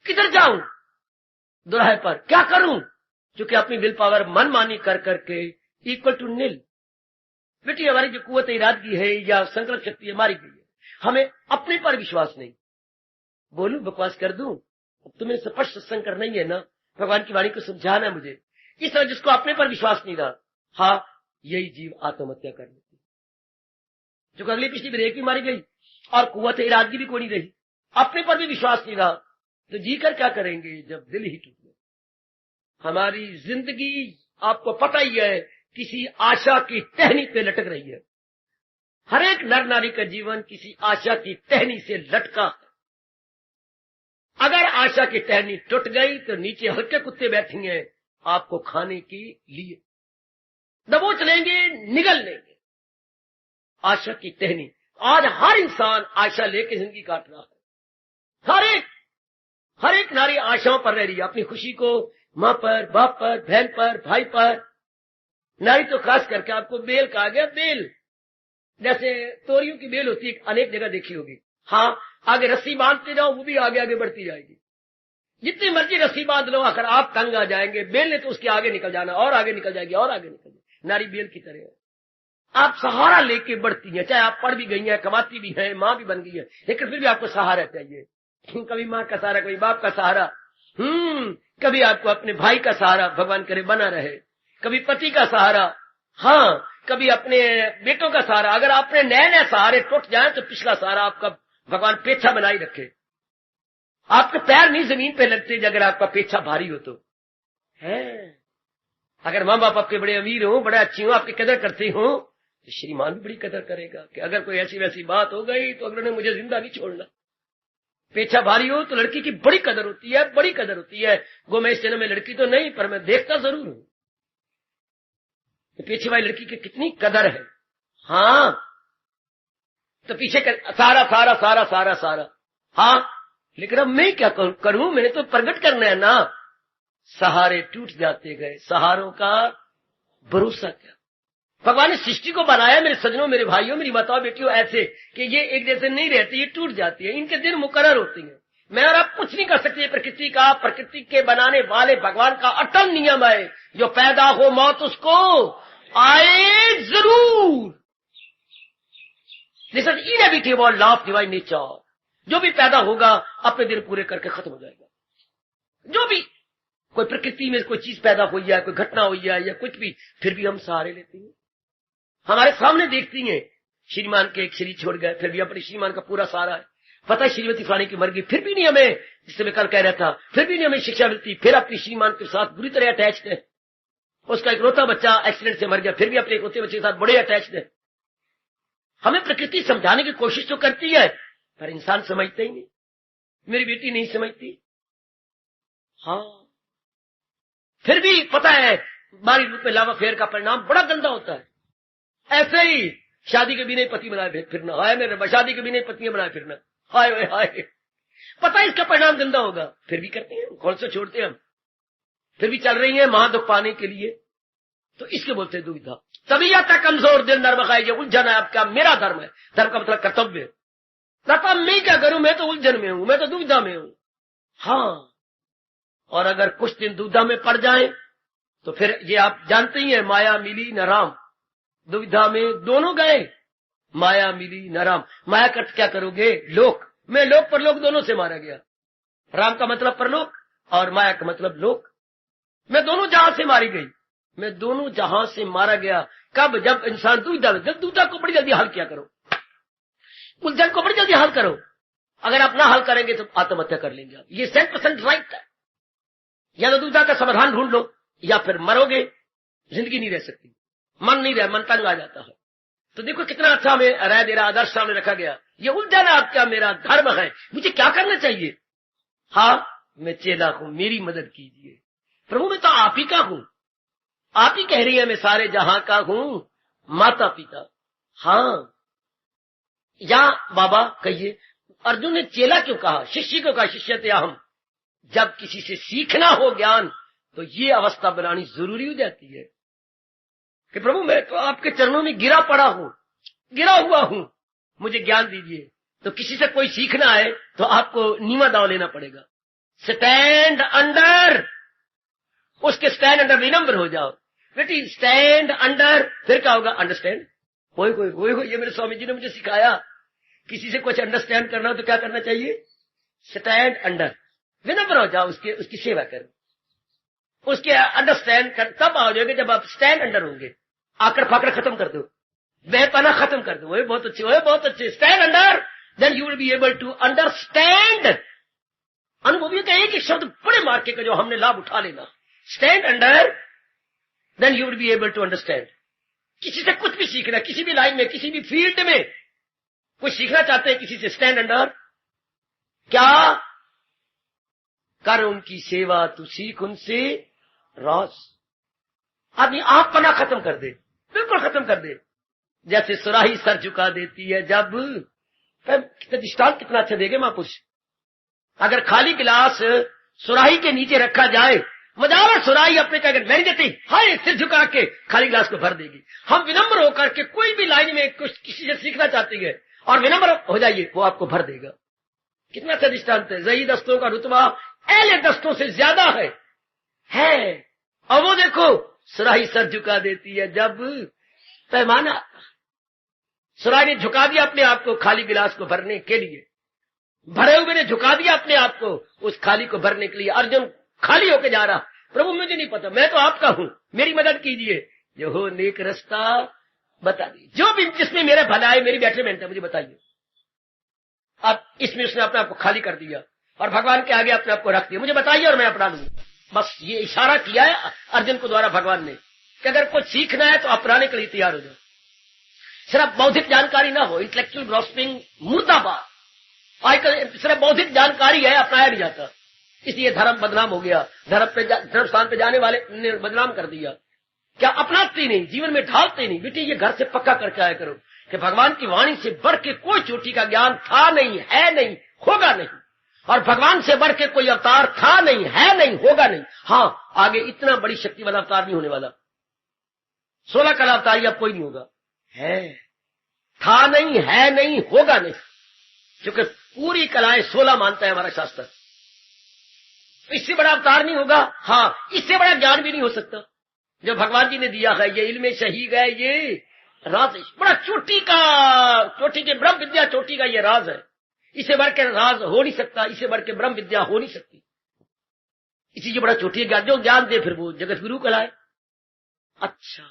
किधर जाऊं, दुराह पर क्या करूं, क्योंकि अपनी विल पावर मनमानी कर करके इक्वल टू नील। बेटी हमारी जो कुव्वत इरादगी है या संकल्प शक्ति है, मारी गई है। हमें अपने पर विश्वास नहीं। बोलूं, बकवास कर दूं, तुम्हें स्पष्ट सत्संग करना ही है ना, भगवान की वाणी को समझाना है मुझे। इस तरह जिसको अपने पर विश्वास नहीं रहा, हाँ यही जीव आत्महत्या कर लेती, जो अगली पिछली ब्रेक भी मारी गई और कुव्वत इरादगी भी कोई नहीं रही। अपने पर भी विश्वास नहीं रहा तो जी कर क्या करेंगे जब दिल ही टूट गया। हमारी जिंदगी आपको पता ही है, किसी आशा की टहनी पे लटक रही है। हर एक नर नारी का जीवन किसी आशा की टहनी से लटका है। अगर आशा की टहनी टूट गई तो नीचे हल्के कुत्ते बैठेंगे आपको खाने के लिए, दबोच लेंगे, निगल लेंगे। आशा की टहनी, आज हर इंसान आशा लेके जिंदगी काट रहा है। हर एक हर एक नारी आशाओं पर रह रही है, अपनी खुशी को माँ पर, बाप पर, बहन पर, भाई पर। नारी तो खास करके आपको बेल कहा गया, बेल जैसे तोरियों की बेल होती है, अनेक जगह देखी होगी। हाँ, आगे रस्सी बांधते जाओ, वो भी आगे आगे बढ़ती जाएगी। जितनी मर्जी रस्सी बांध लो, आखिर आप तंग आ जाएंगे। बेल ने तो उसके आगे निकल जाना, और आगे निकल जाएगी, और आगे निकल जाएगी। नारी बेल की तरह है, आप सहारा लेके बढ़ती हैं। चाहे आप पढ़ भी गई हैं, कमाती भी हैं, माँ भी बन गई है, लेकिन फिर भी आपको सहारा चाहिए। कभी माँ का सहारा, कभी बाप का सहारा, कभी आपको अपने भाई का सहारा, भगवान करे बना रहे, कभी पति का सहारा, हाँ, कभी अपने बेटों का सहारा। अगर आपने नए नए सहारे टूट जाए तो पिछला सहारा आपका भगवान पेछा बनाई रखे। आपके पैर नहीं जमीन पे लगते अगर आपका पेछा भारी हो तो है। अगर माँ बाप आपके बड़े अमीर हो, बड़े अच्छे हो, आपकी कदर करते हो, तो श्रीमान भी बड़ी कदर करेगा कि अगर कोई ऐसी वैसी बात हो गई तो अगले ने मुझे जिंदा नहीं छोड़ना। पेछा भारी हो तो लड़की की बड़ी कदर होती है, बड़ी कदर होती है। गो मैं इस जन्म में लड़की तो नहीं, पर मैं देखता जरूर हूं पीछे वाली लड़की की कितनी कदर है। हाँ, तो पीछे सारा सारा सारा सारा सारा, हाँ, लेकिन अब मैं क्या करूं, मैंने तो प्रकट करना है ना। सहारे टूट जाते गए, सहारों का भरोसा क्या। भगवान ने सृष्टि को बनाया मेरे सज्जनों, मेरे भाइयों, मेरी माताओं, बेटियों, ऐसे कि ये एक जैसे नहीं रहती, ये टूट जाती है, इनके दिन मुकर्रर होती हैं। मैं और आप कुछ नहीं कर सकते प्रकृति का। प्रकृति के बनाने वाले भगवान का अटल नियम है, जो पैदा हो मौत उसको आए जरूर। This is inevitable law of divine nature. जो भी पैदा होगा अपने दिन पूरे करके खत्म हो जाएगा। जो भी कोई प्रकृति में कोई चीज पैदा हुई है, कोई घटना हुई है या कुछ भी, फिर भी हम सहारे लेते हैं। हमारे सामने देखती हैं, श्रीमान के एक शरीर छोड़ गए, फिर भी अपने श्रीमान का पूरा सहारा है। पता है श्रीमती फलाने की मर गई, फिर भी नहीं हमें, जिससे मैं कल कह रहा था, फिर भी नहीं हमें शिक्षा मिलती, फिर अपने श्रीमान के साथ बुरी तरह अटैच्ड है। उसका एक रोता बच्चा एक्सीडेंट से मर गया, फिर भी अपने रोते बच्चे के साथ बड़े अटैच्ड है। हमें प्रकृति समझाने की कोशिश तो करती है, पर इंसान समझते ही नहीं। मेरी बेटी नहीं समझती। हाँ, फिर भी पता है बारी रूप में लावा फेर का परिणाम बड़ा गंदा होता है। ऐसे ही शादी के बिना पति बनाए फिरना, हाय मेरे शादी के बिना पत्नियां बनाए फिरना, हाय हाय, पता है इसका परिणाम गंदा होगा, फिर भी करते हैं। कौन से छोड़ते हम, फिर भी चल रही है महादुख पाने के लिए। तो इसके बोलते दुविधा। तभी आता कमजोर दिल नर्म खाए, ये उलझन है आपका, मेरा धर्म है। धर्म का मतलब कर्तव्य। कर्तव्य मैं क्या करूं, मैं तो उलझन में हूं, मैं तो दुविधा में हूं। हाँ, और अगर कुछ दिन दुविधा में पड़ जाए तो फिर ये आप जानते ही हैं, माया मिली न राम। दुविधा में दोनों गए, माया मिली न राम। माया का क्या करोगे, लोक। मैं लोक परलोक दोनों से मारा गया। राम का मतलब परलोक और माया का मतलब लोक। मैं दोनों जहां से मारी गई, मैं दोनों जहां से मारा गया। कब, जब इंसान दुविधा में। जब दुविधा को बड़ी जल्दी हल किया करो, उलझन को बड़ी जल्दी हल करो। अगर आप ना हल करेंगे तो आत्महत्या कर लेंगे आप। ये 100% राइट है। या तो दुविधा का समाधान ढूंढ लो, या फिर मरोगे, जिंदगी नहीं रह सकती। मन नहीं रह, मन तंग आ जाता है। तो देखो कितना अच्छा हमें राय दे रहा, आदर्श सामने रखा गया। ये उलझन आपका मेरा धर्म है, मुझे क्या करना चाहिए। हाँ, मैं चेला हूं, मेरी मदद कीजिए। प्रभु मैं तो आप ही का हूं, आप ही कह रही है मैं सारे जहां का हूं, माता पिता। हाँ, या बाबा कहिए। अर्जुन ने चेला क्यों कहा, शिष्य क्यों कहा, शिष्यते अहम्। जब किसी से सीखना हो ज्ञान तो ये अवस्था बनानी जरूरी हो जाती है कि प्रभु मैं तो आपके चरणों में गिरा पड़ा हूं, गिरा हुआ हूं, मुझे ज्ञान दीजिए। तो किसी से कोई सीखना है तो आपको नीवा दाव लेना पड़ेगा। स्टैंड अंडर, उसके स्टैंड अंडर विनम्र हो जाओ। बेटी स्टैंड अंडर, फिर क्या होगा, अंडरस्टैंड। कोई ये मेरे स्वामी जी ने मुझे सिखाया, किसी से कुछ अंडरस्टैंड करना हो तो क्या करना चाहिए, स्टैंड अंडर, विनम्र हो जाओ, उसकी सेवा करो, उसके अंडरस्टैंड कर। तब आ जाओगे जब आप स्टैंड अंडर होंगे। आकर फाकर खत्म कर दो, बेपना खत्म कर दो, बहुत अच्छे, बहुत अच्छे। Stand under, then you will be able to understand. अनुभवियों का एक ही शब्द बड़े मार्के का जो हमने लाभ उठा लेना, stand under, then you will be able to understand. किसी से कुछ भी सीखना, किसी भी लाइन में, किसी भी फील्ड में कुछ सीखना चाहते हैं किसी से, स्टैंड अंडर। क्या कर उनकी सेवा, तू सीख उनसे राज। आदमी आप पना खत्म कर दे, बिल्कुल खत्म कर दे। जैसे सुराही सर झुका देती है जब, दृष्टांत कितना अच्छा देगे महापुरुष। अगर खाली गिलास सुराही के नीचे रखा जाए, मजाल सुराही अपने क्या नहीं देती, हाय सिर झुका के खाली गिलास को भर देगी। हम विनम्र होकर के कोई भी लाइन में कुछ किसी से सीखना चाहती है और विनम्र हो जाइए, वो आपको भर देगा। कितना अच्छा दृष्टांत है। ज़ई दस्तों का रुतबा एले दस्तों से ज्यादा है। और वो देखो सुराही सर झुका देती है जब पैमाना, सुराही ने झुका दिया अपने आप को खाली गिलास को भरने के लिए, भरे हुए ने झुका दिया अपने आप को उस खाली को भरने के लिए। अर्जुन खाली होके जा रहा, प्रभु मुझे नहीं पता, मैं तो आपका हूं, मेरी मदद कीजिए, जो हो नेक रास्ता बता दी, जो भी जिसमें मेरे भलाई मेरी बेटरमेंट है मुझे बताइए। अब इसमें उसने अपने आप को खाली कर दिया और भगवान के आगे अपने आप को रख दिया, मुझे बताइए और मैं अपना लूंगा। बस ये इशारा किया है अर्जुन को द्वारा भगवान ने कि अगर कुछ सीखना है तो अपनाने के लिए तैयार हो जाओ। सिर्फ बौद्धिक जानकारी ना हो, इंटेलेक्चुअल ग्रॉस्पिंग मुर्दाबाद। आजकल सिर्फ बौद्धिक जानकारी है, अपनाया नहीं जाता, इसलिए धर्म बदनाम हो गया। धर्म स्थान पे जाने वाले ने बदनाम कर दिया। क्या अपनाते नहीं, जीवन में ढालते नहीं। बेटी ये घर से पक्का करके आया करो कि भगवान की वाणी से बढ़ के कोई चोटी का ज्ञान था नहीं, है नहीं, होगा नहीं। और भगवान से बढ़ के कोई अवतार था नहीं, है नहीं, होगा नहीं। हाँ, आगे इतना बड़ी शक्ति वाला अवतार नहीं होने वाला। 16 कला अवतार अब कोई नहीं होगा। है, था नहीं, है नहीं, होगा नहीं, क्योंकि पूरी कलाएं 16 मानता है हमारा शास्त्र। इससे बड़ा अवतार नहीं होगा। हाँ, इससे बड़ा ज्ञान भी नहीं हो सकता जो भगवान जी ने दिया है। ये इल्मे शहीद है, ये राज, बड़ा चोटी के ब्रह्म विद्या, चोटी का ये राज है। इसे बढ़ के राज हो नहीं सकता, इसे बढ़ के ब्रह्म विद्या हो नहीं सकती। इसी से बड़ा चोटी ज्ञान, जो ज्ञान दे फिर वो जगत गुरु कहलाए। अच्छा,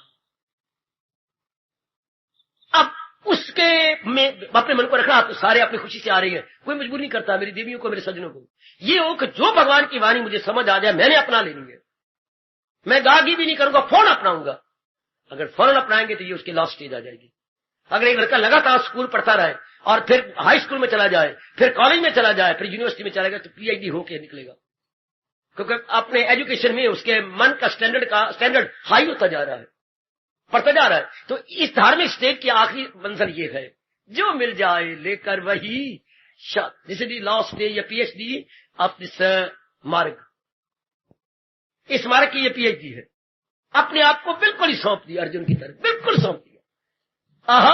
अब उसके में अपने मन को रखना, आप तो सारे अपनी खुशी से आ रही है, कोई मजबूर नहीं करता। मेरी देवियों को, मेरे सज्जनों को ये हो कि जो भगवान की वाणी मुझे समझ आ जाए मैंने अपना लेनी है। मैं गागी भी नहीं करूंगा, फौरन अपनाऊंगा। अगर फौरन अपनाएंगे तो ये उसकी लास्ट स्टेज आ जाएगी। अगर एक लड़का लगातार स्कूल पढ़ता रहे और फिर हाई स्कूल में चला जाए, फिर कॉलेज में चला जाए, फिर यूनिवर्सिटी में चला गया, तो पीएचडी होके निकलेगा, क्योंकि अपने एजुकेशन में उसके मन का स्टैंडर्ड हाई होता जा रहा है, पढ़ता जा रहा है। तो इस धार्मिक स्टेज की आखिरी मंजिल ये है, जो मिल जाए लेकर वही जैसे दी लास्ट स्टेज या पीएचडी ऑफ दिस मार्ग। इस मार्ग की ये पीएचडी है। अपने आप को बिल्कुल ही सौंप दिया अर्जुन की तरफ, बिल्कुल सौंप दिया। आहा,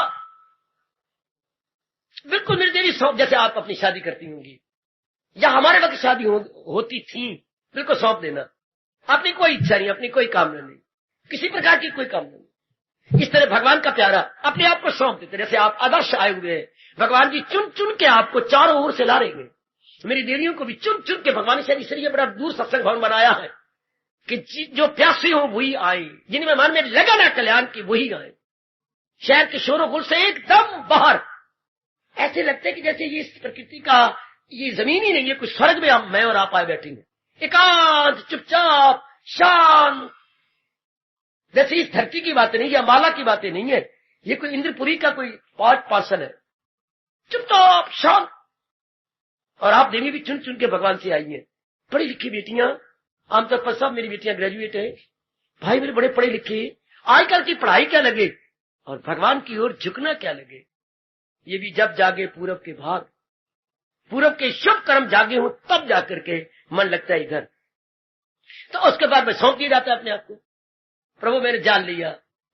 बिल्कुल मेरी देवी सौंप, जैसे आप अपनी शादी करती होंगी या हमारे वक्त शादी होती थी, बिल्कुल सौंप देना। अपनी कोई इच्छा नहीं, अपनी कोई कामना नहीं, किसी प्रकार की कोई कामना नहीं। इस तरह भगवान का प्यारा अपने आप को सौंप देते। जैसे आप आदर्श आए हुए हैं, भगवान जी चुन चुन के आपको चारों ओर से ला रहेंगे। मेरी देवियों को भी चुन चुन के भगवान ने इसलिए बड़ा दूर सत्संग भवन बनाया है कि जो प्यासे हो वही आए, जिनमें मन में लगा ना कल्याण की वही आए। शहर के शोरों गुल से एकदम बाहर ऐसे लगते कि जैसे ये प्रकृति का ये जमीन ही नहीं है, कुछ स्वर्ग में मैं और आप आए बैठे हैं, एकांत, चुपचाप, शांत। जैसे इस धरती की बातें नहीं, या माला की बातें नहीं है, ये कोई इंद्रपुरी का कोई पार्सल है, चुपचाप शांत। और आप देवी भी चुन चुन के भगवान से आई है। पढ़ी लिखी बेटियां, आमतौर पर सब मेरी बेटियां ग्रेजुएट है, भाई मेरे बड़े पढ़े लिखे। आजकल की पढ़ाई क्या लगे और भगवान की ओर झुकना क्या लगे। ये भी जब जागे पूरब के भाग, पूरब के शुभ कर्म जागे हो तब जाकर के मन लगता है इधर। तो उसके बाद में सौंप दिया जाता है अपने आप को। प्रभु मैंने जान लिया,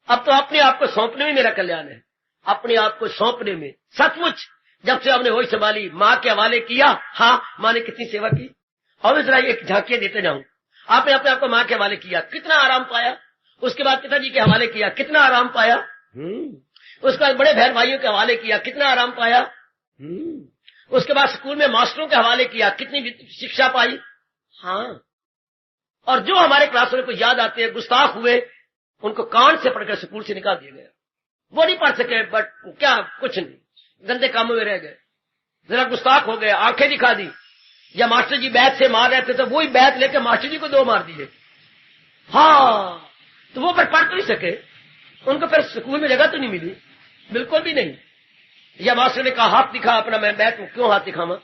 अब तो अपने आप को सौंपने में मेरा कल्याण है। अपने आप को सौंपने में सचमुच जब से हमने होश संभाली, माँ के हवाले किया। हाँ, माँ ने कितनी सेवा की, और जरा एक झांकियां देते जाऊं। आपने अपने आप को माँ के हवाले किया, कितना आराम पाया। उसके बाद पिताजी के हवाले किया, कितना आराम पाया। उसके बाद बड़े बहन भाइयों के हवाले किया, कितना आराम पाया। उसके बाद स्कूल में मास्टरों के हवाले किया, कितनी शिक्षा पाई। हाँ, और जो हमारे क्लासों को याद आते हैं गुस्ताख हुए, उनको कान से पढ़कर स्कूल से निकाल दिया गया। वो नहीं पढ़ सके, बट क्या कुछ नहीं, गंदे कामों में रह गए, जरा गुस्ताख हो गए, आंखें दिखा दी। या मास्टर जी बैत से मार रहे थे तो वही बैत लेकर मास्टर जी को 2 मार दिए। हाँ, तो वो फिर पढ़ तो नहीं सके, उनको फिर स्कूल में जगह तो नहीं मिली, बिल्कुल भी नहीं। या मास्टर ने कहा हाथ दिखा अपना। मैं बैत क्यों हाथ दिखावा,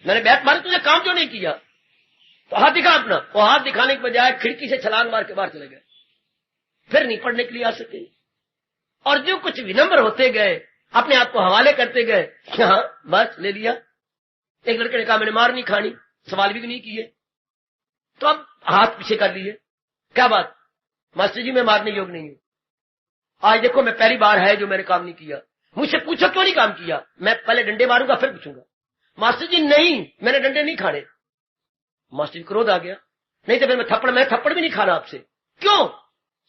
मैंने बैत मारी, तुझे काम क्यों नहीं किया, तो हाथ दिखा अपना। वो हाथ दिखाने के बजाय खिड़की से छलांग मार के बाहर चले गए, फिर नहीं पढ़ने के लिए आ सके। और जो कुछ विनम्र होते गए, अपने आप को हवाले करते गए, हाँ बस ले लिया। एक लड़के ने कहा मैंने मार नहीं खानी, सवाल भी नहीं किए, तो अब हाथ पीछे कर लिए। क्या बात, मास्टर जी मैं मारने योग्य नहीं हूं, आज देखो मैं पहली बार है जो मैंने काम नहीं किया, मुझसे पूछो क्यों नहीं काम किया, मैं पहले डंडे मारूंगा फिर पूछूंगा। मास्टर जी नहीं, मैंने डंडे नहीं खाने। मास्टर जी क्रोध आ गया, नहीं तो फिर मैं थप्पड़ भी नहीं खाना आपसे। क्यों?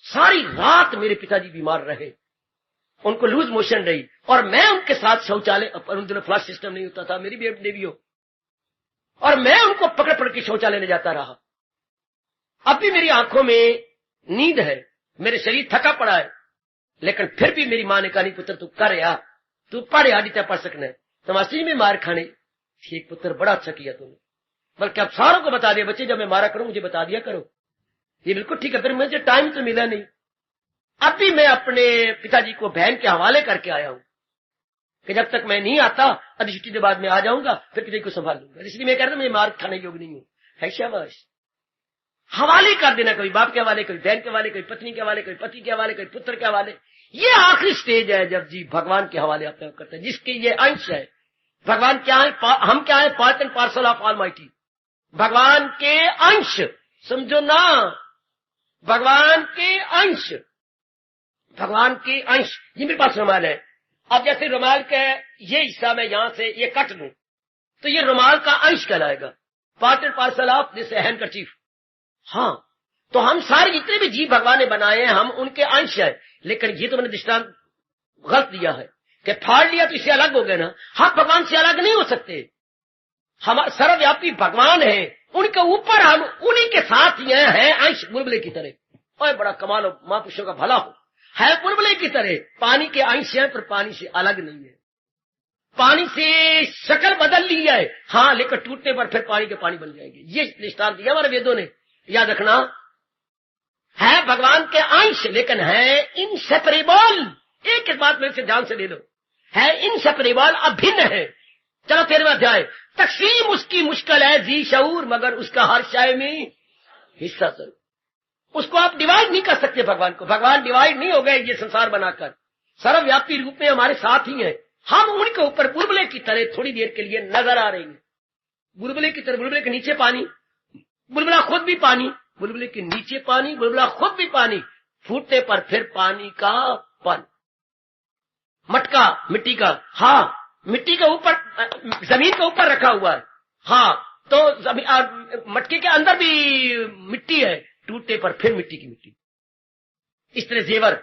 सारी रात मेरे पिताजी बीमार रहे, उनको लूज मोशन रही, और मैं उनके साथ शौचालय, उन दिनों फ्लश सिस्टम नहीं होता था, मेरी भी देवी हो, और मैं उनको पकड़ पकड़ के शौचालय ले जाता रहा। अब भी मेरी आंखों में नींद है, मेरे शरीर थका पड़ा है, लेकिन फिर भी मेरी मां ने कहा नहीं पुत्र तू कर या, तू पढ़ या, नहीं पढ़ सकना है। तो मास्टर जी में मार खाने, ठीक पुत्र बड़ा अच्छा किया तुमने, बल्कि अब सारों को बता दिया, बच्चे जब मैं मारा करूं मुझे बता दिया करो। ये बिल्कुल ठीक है, फिर मुझे टाइम तो मिला नहीं। अब भी मैं अपने पिताजी को बहन के हवाले करके आया हूं कि जब तक मैं नहीं आता आधी छुट्टी के बाद मैं आ जाऊंगा, फिर पिताजी को संभाल लूंगा। इसलिए मैं कह रहा था मैं मार खाने योग्य नहीं हूं। है शाबाश, हवाले कर देना, कभी बाप के हवाले, कभी बहन के हवाले, कभी पत्नी के हवाले, कभी पति के हवाले, कभी पुत्र के हवाले। ये आखिरी स्टेज है जब जी भगवान के हवाले अपने आप करते हैं, जिसके ये अंश है। भगवान क्या है, हम क्या है, part and parcel of almighty, भगवान के अंश, समझो ना, भगवान के अंश, भगवान के अंश। ये मेरे पास रुमाल है, अब जैसे रुमाल का ये हिस्सा मैं यहां से ये कट लूं तो ये रुमाल का अंश कहलाएगा, part and parcel of this handkerchief. हाँ, तो हम सारे जितने भी जीव भगवान ने बनाए हैं हम उनके अंश है, लेकिन ये तो मैंने दृष्टांत गलत दिया है कि फाड़ लिया तो इससे अलग हो गए ना। हम भगवान से अलग नहीं हो सकते, हम सर्वव्यापी भगवान है, उनके ऊपर हम उन्हीं के साथ ही हैं अंश, बुलबुले की तरह। और बड़ा कमाल हो, महापुरुषों का भला हो, है बुलबुले की तरह, पानी के अंश है पर पानी से अलग नहीं है। पानी से शक्ल बदल ली है, हाँ, लेकिन टूटने पर फिर पानी के पानी बन जाएंगे। ये दृष्टांत दिया हमारे वेदों ने, याद रखना। है भगवान के अंश लेकिन है इनसेपरेबल। एक बात मेरे से ध्यान से ले लो, है इनसेपरेबल, अभिन्न है। चलो 13वां अध्याय, तकसीम उसकी मुश्किल है जी शऊर, मगर उसका हर शय में हिस्सा जरूर। उसको आप डिवाइड नहीं कर सकते भगवान को, भगवान डिवाइड नहीं हो गए ये संसार बनाकर, सर्वव्यापी रूप में हमारे साथ ही है। हम उनके ऊपर बुलबुले की तरह थोड़ी देर के लिए नजर आ रहे हैं, बुलबुले की तरह, बुलबुले के नीचे पानी, बुलबुला खुद भी पानी, बुलबुले के नीचे पानी, बुलबुला खुद भी पानी, फूटने पर फिर पानी का पन, मटका मिट्टी का, हाँ, मिट्टी के ऊपर, जमीन के ऊपर रखा हुआ है, हाँ, तो मटके के अंदर भी मिट्टी है, टूटने पर फिर मिट्टी की मिट्टी। इस तरह जेवर,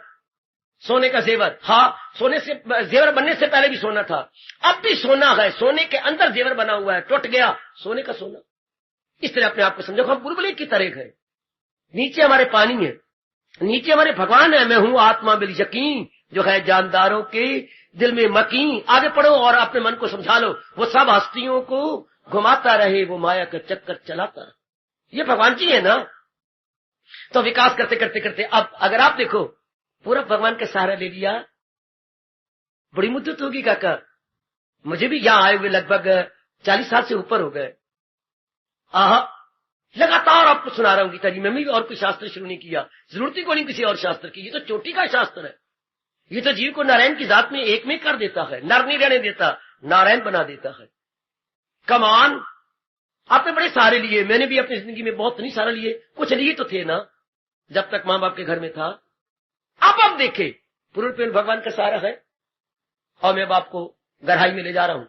सोने का जेवर, हाँ, सोने से जेवर बनने से पहले भी सोना था, अब भी सोना है, सोने के अंदर जेवर बना हुआ है, टूट गया, सोने का सोना। इस तरह अपने आप को समझो, हम बुलबुले की तरह है, नीचे हमारे पानी है, नीचे हमारे भगवान है। मैं हूं आत्मा बिल यकीन, जो है जानदारों के दिल में मकीन। आगे पढ़ो और अपने मन को समझा लो, वो सब हस्तियों को घुमाता रहे, वो माया का चक्कर चलाता रहे। ये भगवान जी है ना। तो विकास करते करते करते अब अगर आप देखो, पूरा भगवान का सहारा ले लिया, बड़ी मुद्दत होगी काका। मुझे भी यहां आए हुए लगभग 40 साल से ऊपर हो गए। लगातार आपको सुना रहा हूं गीता जी, मैं भी और कोई शास्त्र शुरू नहीं किया, जरूरत ही को नहीं किसी और शास्त्र की। ये तो चोटी का शास्त्र है, ये तो जीव को नारायण की जात में एक में कर देता है, नर नहीं रहने देता, नारायण बना देता है। कमान आपने बड़े सहारे लिए, मैंने भी अपनी जिंदगी में बहुत नहीं सहारा लिए, कुछ लिए तो थे ना जब तक मां बाप के घर में था। अब देखे पूर्ण भगवान का सहारा है, और मैं बाप को गहराई में ले जा रहा हूं।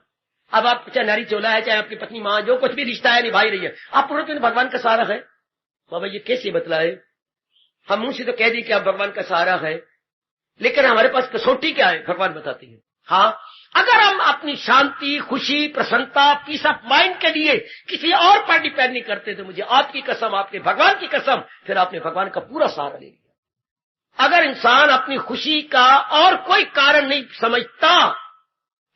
अब आप चाहे नारी चोला है, चाहे आपकी पत्नी मां, जो कुछ भी रिश्ता है निभाई रही है, आप पूर्ण भगवान का सहारा है। बाबा ये कैसे बतलाए, हम मुंह से तो कह दी कि आप भगवान का सहारा है, लेकिन हमारे पास कसौटी क्या है भगवान बताती है। हाँ, अगर हम अपनी शांति, खुशी, प्रसन्नता, पीस ऑफ माइंड के लिए किसी और पर डिपेंड नहीं करते, तो मुझे आपकी कसम, आपके भगवान की कसम, फिर आपने भगवान का पूरा सहारा ले लिया। अगर इंसान अपनी खुशी का और कोई कारण नहीं समझता,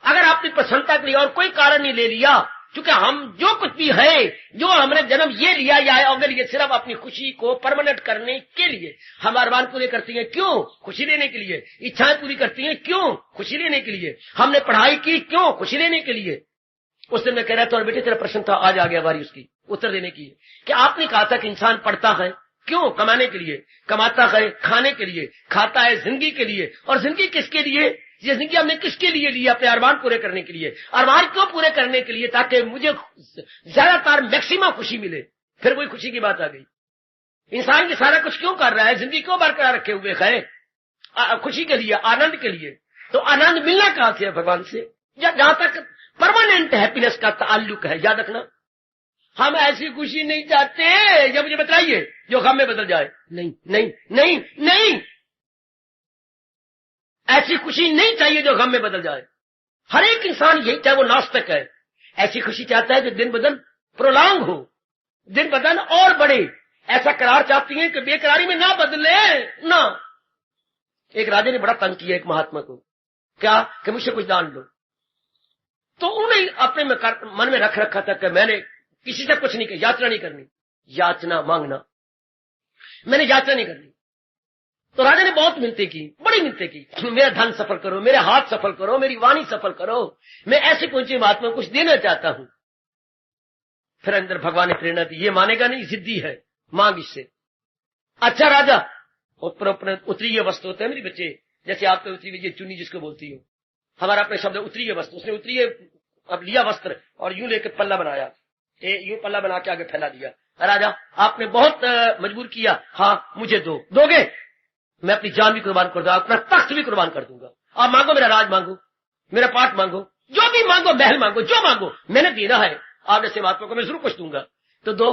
अगर आपने प्रसन्नता के लिए और कोई कारण नहीं ले लिया, क्योंकि हम जो कुछ भी है, जो हमने जन्म ये लिया या अगर ये सिर्फ अपनी खुशी को परमानेंट करने के लिए, हम अरमान पूरे करती हैं, क्यों? खुशी लेने के लिए। इच्छाएं पूरी करती हैं, क्यों? खुशी लेने के लिए। हमने पढ़ाई की, क्यों? खुशी लेने के लिए। उस दिन मैं कह रहा था, और बेटे तेरा प्रश्न था, आज आ गया बारी उसकी उत्तर देने की, कि आपने कहा था कि इंसान पढ़ता है क्यों? कमाने के लिए। कमाता है खाने के लिए, खाता है जिंदगी के लिए। और जिंदगी किसके लिए? ये जिंदगी हमने किसके लिए ली? अपने अरमान पूरे करने के लिए। अरमान क्यों पूरे करने के लिए? ताकि मुझे ज्यादातर मैक्सिमम खुशी मिले। फिर वही खुशी की बात आ गई। इंसान ये सारा कुछ क्यों कर रहा है? जिंदगी क्यों बरकरार रखे हुए है? खुशी के लिए, आनंद के लिए। तो आनंद मिलना कहां से है? भगवान से। जहां तक परमानेंट हैप्पीनेस का ताल्लुक है, याद रखना। हम ऐसी खुशी नहीं चाहते, ये मुझे बताइए, जो गम में बदल जाए। नहीं नहीं नहीं नहीं, ऐसी खुशी नहीं चाहिए जो गम में बदल जाए। हर एक इंसान यही, चाहे वो नास्तिक है, ऐसी खुशी चाहता है कि दिन ब दिन प्रोलॉन्ग हो, दिन ब दिन और बढ़े। ऐसा करार चाहती है कि बेकरारी में ना बदले ना। एक राजा ने बड़ा तंग किया एक महात्मा को, क्या कि मुझसे कुछ दान लो। तो उन्होंने अपने मन में रख रखा था कि मैंने किसी से कुछ नहीं किया, याचना नहीं करनी, याचना मांगना, मैंने याचना नहीं करनी। तो राजा ने बहुत मिन्नतें की, बड़ी मिन्नतें की, मेरा धन सफल करो, मेरे हाथ सफल करो, मेरी वाणी सफल करो, मैं ऐसे पहुंचे महात्मा को कुछ देना चाहता हूं। फिर अंदर भगवान ने प्रेरणा दी, ये मानेगा नहीं, जिद्दी है, मांग इससे। अच्छा राजा, ऊपर उतरी हुए वस्त्र होते हैं मेरे बच्चे, जैसे आप तो उतरी हुई चुन्नी जिसको बोलती हो, हमारा अपने शब्द उतरी हुए वस्त्र। उसने उतरी अब लिया वस्त्र और यूं लेकर पल्ला बनाया, यूं पल्ला बना के आगे फैला दिया। राजा आपने बहुत मजबूर किया, हाँ मुझे दोगे, मैं अपनी जान भी कुर्बान कर दूंगा, अपना तख्त भी कुर्बान कर दूंगा। आप मांगो, मेरा राज मांगो, मेरा पाठ मांगो, जो भी मांगो, महल मांगो, जो मांगो, मैंने देना है। आप जैसे महात्मा को मैं जरूर कुछ दूंगा, तो दो।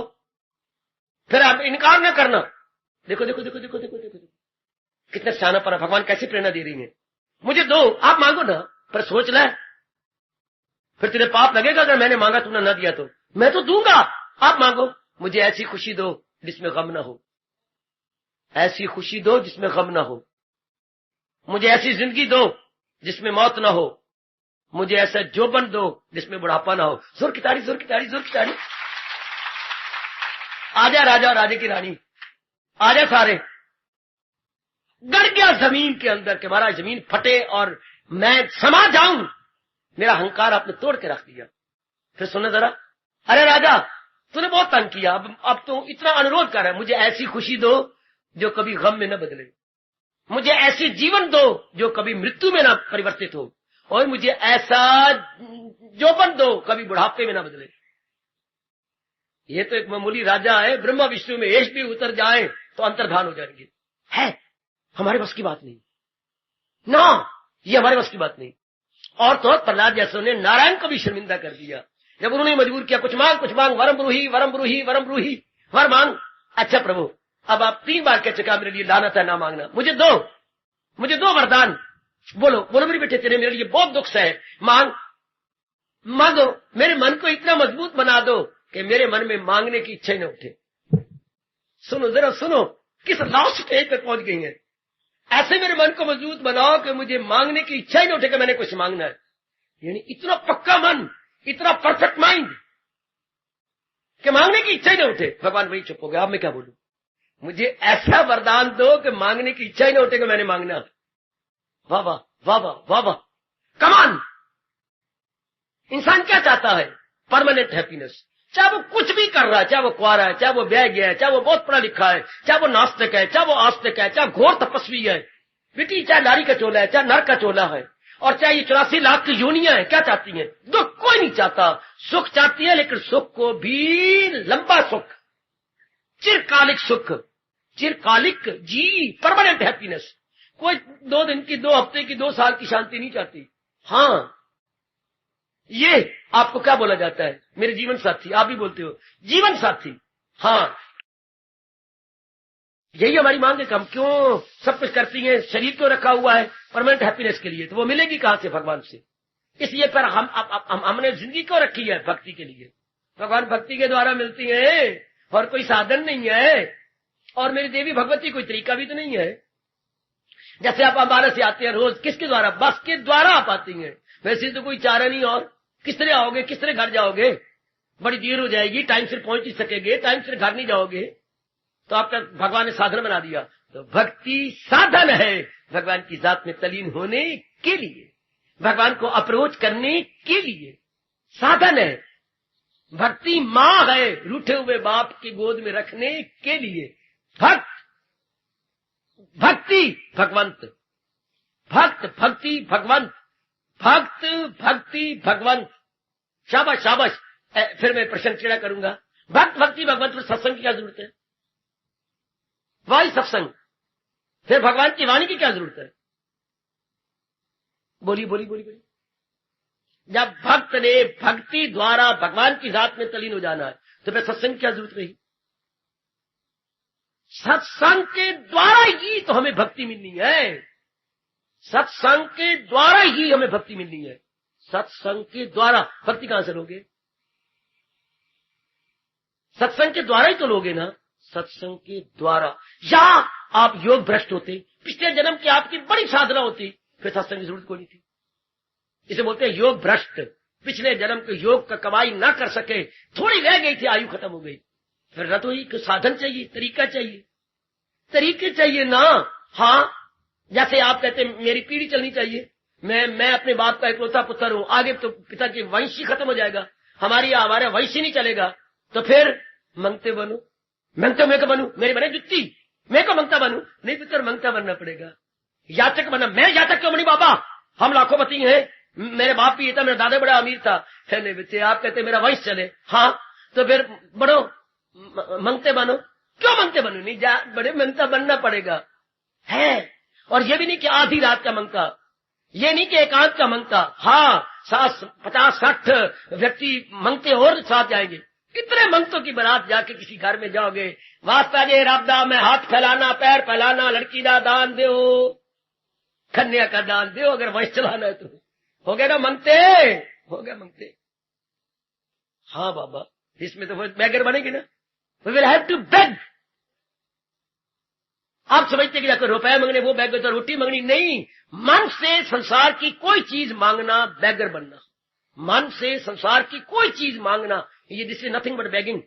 फिर आप इनकार न करना। देखो देखो देखो देखो देखो देखो कितना शाना पर भगवान कैसी प्रेरणा दे रही है। मुझे दो, आप मांगो ना, पर सोच ले, फिर तेरे पाप लगेगा अगर मैंने मांगा तूने न दिया तो। मैं तो दूंगा, आप मांगो, मुझे ऐसी खुशी दो जिसमें गम ना हो, ऐसी खुशी दो जिसमें गम ना हो, मुझे ऐसी जिंदगी दो जिसमें मौत ना हो, मुझे ऐसा जोबन दो जिसमें बुढ़ापा ना हो। जोर की ताड़ी, जोर की ताड़ी, जोर की ताड़ी। आजा राजा और राजे की रानी, आजा सारे। गड़ गया जमीन के अंदर के महाराज, जमीन फटे और मैं समा जाऊं, मेरा अहंकार आपने तोड़ के रख दिया। फिर सुनो जरा, अरे राजा तूने बहुत तंग किया, अब तो इतना अनुरोध कर रहा है, मुझे ऐसी खुशी दो जो कभी गम में न बदले, मुझे ऐसी जीवन दो जो कभी मृत्यु में न परिवर्तित हो, और मुझे ऐसा जोबन दो कभी बुढ़ापे में न बदले। ये तो एक मामूली राजा है, ब्रह्मा विष्णु में यश भी उतर जाए तो अंतर्धान हो जाएंगे। है हमारे बस की बात नहीं ना, ये हमारे बस की बात नहीं। और तो प्रहलाद जैसों ने नारायण को भी शर्मिंदा कर दिया जब उन्होंने मजबूर किया, कुछ मांग कुछ मांग, वरम ब्रूही वरम ब्रूही वरम ब्रूही, वर मांग। अच्छा प्रभु, अब आप 3 बार कह चुका मेरे लिए लानत है ना मांगना, मुझे दो वरदान। बोलो बोलो मेरे बेटे, तेरे मेरे लिए बहुत दुख है, मांग मांगो, मेरे मन को इतना मजबूत बना दो कि मेरे मन में मांगने की इच्छा ही न उठे। सुनो जरा, सुनो किस लास्ट स्टेज पे पहुंच गई है। ऐसे मेरे मन को मजबूत बनाओ कि मुझे मांगने की इच्छा ही न उठे कि मैंने कुछ मांगना है। यानी इतना पक्का मन, इतना परफेक्ट माइंड कि मांगने की इच्छा ही न उठे। भगवान वही चुप हो गया, अब मैं क्या बोलूं, मुझे ऐसा वरदान दो कि मांगने की इच्छा ही न उठे कि मैंने मांगना। वाह वाह वाह वाह वाह वाह, कमान। इंसान क्या चाहता है? Permanent happiness. चाहे वो कुछ भी कर रहा है, चाहे वो कुआरा है, चाहे वो ब्याह गया है, चाहे वो बहुत पढ़ा लिखा है, चाहे वो नास्तिक है, चाहे वो आस्तिक है, चाहे घोर तपस्वी है, बेटी चाहे नारी का चोला है, चाहे नर का चोला है, और चाहे ये 84 लाख की योनियां हैं, क्या चाहती हैं? दुख कोई नहीं चाहता, सुख चाहती है, लेकिन सुख को भी लंबा सुख, चिरकालिक सुख, चिरकालिक जी, परमानेंट हैप्पीनेस। कोई 2 दिन की, 2 हफ्ते की, 2 साल की शांति नहीं चाहती। हाँ, ये आपको क्या बोला जाता है? मेरे जीवन साथी, आप भी बोलते हो जीवन साथी। हाँ, यही हमारी मांग है। हम क्यों सब कुछ करती हैं? शरीर क्यों रखा हुआ है? परमानेंट हैप्पीनेस के लिए। तो वो मिलेगी कहां से? भगवान से। इसलिए पर हमने जिंदगी क्यों रखी है? भक्ति के लिए। भगवान भक्ति के द्वारा मिलती है, और कोई साधन नहीं है, और मेरी देवी भगवती कोई तरीका भी तो नहीं है। जैसे आप अम्बाला से आते हैं रोज, किसके द्वारा? बस के द्वारा आप आती हैं, वैसे तो कोई चारा नहीं। और किस तरह आओगे, किस तरह घर जाओगे? बड़ी देर हो जाएगी, टाइम से पहुंच नहीं सकेंगे, टाइम से घर नहीं जाओगे। तो आपका भगवान ने साधन बना दिया। तो भक्ति साधन है भगवान की जात में तलीन होने के लिए, भगवान को अप्रोच करने के लिए साधन है। भक्ति मां है रूठे हुए बाप की गोद में रखने के लिए। भक्ति भगवंत, भक्त भक्ति भगवंत, भक्त भक्ति भगवंत। शाबाश शाबाश। फिर मैं प्रश्न चिड़ा करूंगा, भक्त भक्ति भगवंत में सत्संग की क्या जरूरत है? वाई सत्संग? फिर भगवान की वाणी की क्या जरूरत है? बोलिए बोलिए बोलिए बोलिए। जब भक्त ने भक्ति द्वारा भगवान की जात में तलीन हो जाना है तो फिर सत्संग की क्या जरूरत रही? सत्संग के द्वारा ही तो हमें भक्ति मिलनी है। सत्संग के द्वारा ही हमें भक्ति मिलनी है। सत्संग के द्वारा भक्ति कहां से लोगे? सत्संग के द्वारा ही तो लोगे ना। सत्संग के द्वारा, या आप योग भ्रष्ट होते, पिछले जन्म की आपकी बड़ी साधना होती, फिर सत्संग की जरूरत कोई नहीं थी। इसे बोलते हैं योग भ्रष्ट। पिछले जन्म के योग का कमाई ना कर सके, थोड़ी रह गई थी, आयु खत्म हो गई, फिर न तो ही साधन चाहिए, तरीका चाहिए, तरीके चाहिए ना। हाँ, जैसे आप कहते हैं मेरी पीढ़ी चलनी चाहिए, मैं अपने बाप का इकलौता पुत्र हूं, आगे तो पिता की वंश ही खत्म हो जाएगा, हमारा वंश ही नहीं चलेगा, तो फिर मंगते बनो। मंगते मैं को बनू, मेरे बने जुत्ती, मैं को मंगता बनू? नहीं पुत्र, मंगता बनना पड़ेगा, याचक बनना। मैं याचक क्यों बनी बाबा? हम लाखोपति हैं, मेरे बाप भी था, मेरा दादा बड़ा अमीर था। नहीं बच्चे, आप कहते मेरा वंश चले, हाँ तो फिर बड़ो मंगते बनो। क्यों मंगते बनो? नहीं, बड़े मंगता बनना पड़ेगा है। और ये भी नहीं कि आधी रात का मंगता, ये नहीं कि एकांत का मंगता। हाँ, 50-60 व्यक्ति मंगते और साथ जाएंगे। कितने मंगतों की बारात जाके किसी घर में जाओगे, वास्ता जे राबदा में हाथ फैलाना, पैर फैलाना, लड़की का दान दो, कन्या का दान दो, अगर वंश चलाना है तो। हो गया ना मंगते? हो गया मंगते। हाँ बाबा, इसमें तो बैगर बनेगी ना। We will have to beg. आप समझते कि जाकर रुपए मांगने, वो बैगर तो रोटी मांगनी नहीं। मन से संसार की कोई चीज मांगना बैगर बनना। मन से संसार की कोई चीज मांगना, ये this is nothing but begging.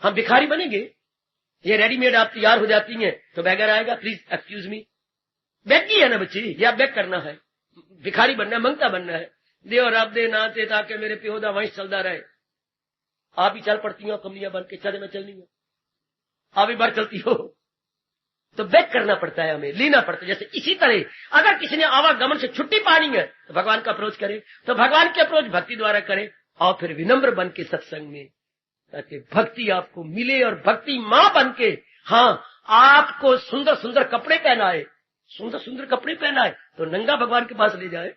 हम भिखारी बनेंगे, ये रेडीमेड आप तैयार हो जाती हैं तो बैगर आएगा, प्लीज एक्सक्यूज मी। बैगी है ना बच्ची, ये आप बैग करना है, भिखारी बनना है, मंगता बनना है। देव रब दे नाते ताकि मेरे प्यो दा वंश चलता रहे। आप ही चल पड़ती हो कमलियां बन के, चले मैं चलनी हो, आप ही बार चलती हो, तो बैग करना पड़ता है, हमें लेना पड़ता है। जैसे इसी तरह अगर किसी ने आवागमन से छुट्टी पानी है तो भगवान का अप्रोच करे, तो भगवान के अप्रोच भक्ति द्वारा करे, और फिर विनम्र बन के सत्संग में, ताकि भक्ति आपको मिले। और भक्ति मां बन के, हाँ, आपको सुंदर सुंदर कपड़े पहनाए, सुंदर सुंदर कपड़े पहनाए तो नंगा भगवान के पास ले जाए।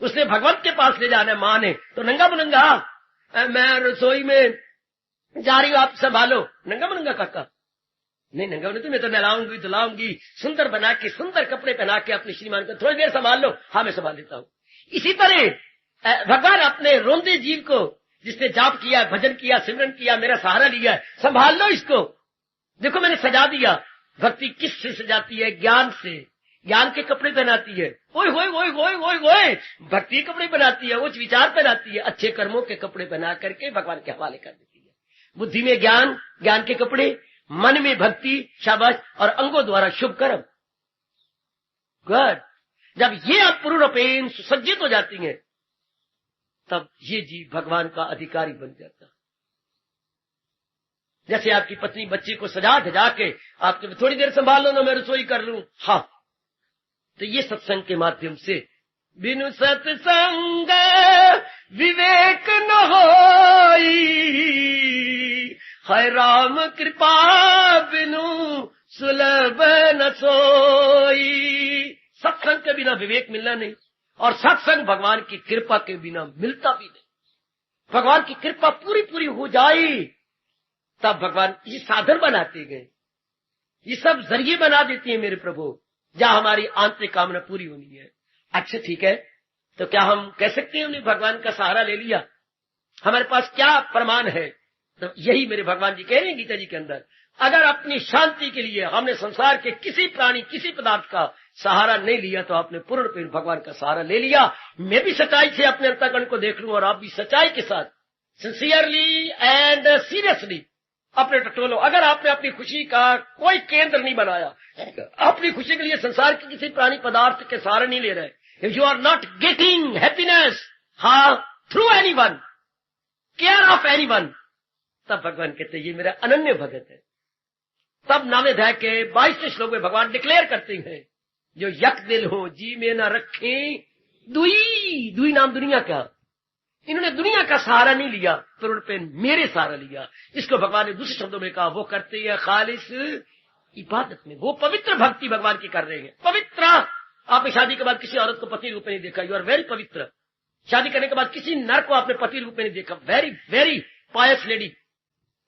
उसने भगवान के पास ले जाना है मां ने, तो नंगा बनंगा, मैं रसोई में जा रही हूं आप संभालो, नंगा बनंगा काका? नहीं, नंगा बने तो मैं तो नहलाऊंगी धुलाऊंगी, सुंदर बना के, सुंदर कपड़े पहना के अपने श्रीमान को थोड़ी देर संभाल लो। हाँ मैं संभाल लेता हूं। इसी तरह भगवान अपने रोंदे जीव को, जिसने जाप किया, भजन किया, सिमरन किया, मेरा सहारा लिया है, संभाल लो इसको। देखो मैंने सजा दिया। भक्ति किससे सजाती है? ज्ञान से। ज्ञान के कपड़े पहनाती है, ओए होए होए होए होए होए, भक्ति कपड़े पहनाती है, उच्च विचार पहनाती है, अच्छे कर्मों के कपड़े पहना करके भगवान के हवाले कर देती है। बुद्धि में ज्ञान, ज्ञान के कपड़े, मन में भक्ति, शाबाश, और अंगों द्वारा शुभ कर्म। गुड। जब ये आप पूर्ण रूपेण सुसज्जित हो जाती हैं, तब ये जीव भगवान का अधिकारी बन जाता। जैसे आपकी पत्नी बच्चे को सजा धजा के आपके थोड़ी देर संभाल लो ना, मैं रसोई कर लूं, हाँ, तो ये सत्संग के माध्यम से, बिनु सत्संग विवेक न होई, है राम कृपा बिनु सुलभ न सोई। सत्संग के बिना विवेक मिलना नहीं, और सत्संग भगवान की कृपा के बिना मिलता भी नहीं। भगवान की कृपा पूरी पूरी हो जाए तब भगवान ये साधन बनाते गए, ये सब जरिए बना देती है मेरे प्रभु, जहां हमारी आंतरिक कामना पूरी होनी है। अच्छा ठीक है, तो क्या हम कह सकते हैं हमने भगवान का सहारा ले लिया? हमारे पास क्या प्रमाण है? तो यही मेरे भगवान जी कह रहे हैं गीता जी के अंदर, अगर अपनी शांति के लिए हमने संसार के किसी प्राणी, किसी पदार्थ का सहारा नहीं लिया तो आपने पूर्ण रूपेण भगवान का सहारा ले लिया। मैं भी सच्चाई से अपने अंतःकरण को देख लूं, और आप भी सच्चाई के साथ, सिंसियरली एंड सीरियसली अपने टटोलो। अगर आपने अपनी खुशी का कोई केंद्र नहीं बनाया, अपनी खुशी के लिए संसार के किसी प्राणी पदार्थ के सहारा नहीं ले रहे, if you are not getting happiness through anyone, care of anyone, तब भगवान कहते ये मेरा अनन्य भगत है। तब नामे अध्याय के 22वें श्लोक में भगवान डिक्लेयर करते हैं, जो यक दिल हो जी में न रखे दुई। दुई नाम दुनिया का। इन्होंने दुनिया का सहारा नहीं लिया, पर उन्होंने मेरे सहारा लिया। इसको भगवान ने दूसरे शब्दों में कहा, वो करते हैं खालिस इबादत में, वो पवित्र भक्ति भगवान की कर रहे हैं। पवित्र, आपने शादी के बाद किसी औरत को पति रूप में नहीं देखा, यू आर वेरी पवित्र। शादी करने के बाद किसी नर को आपने पति रूप में नहीं देखा, very very Payas lady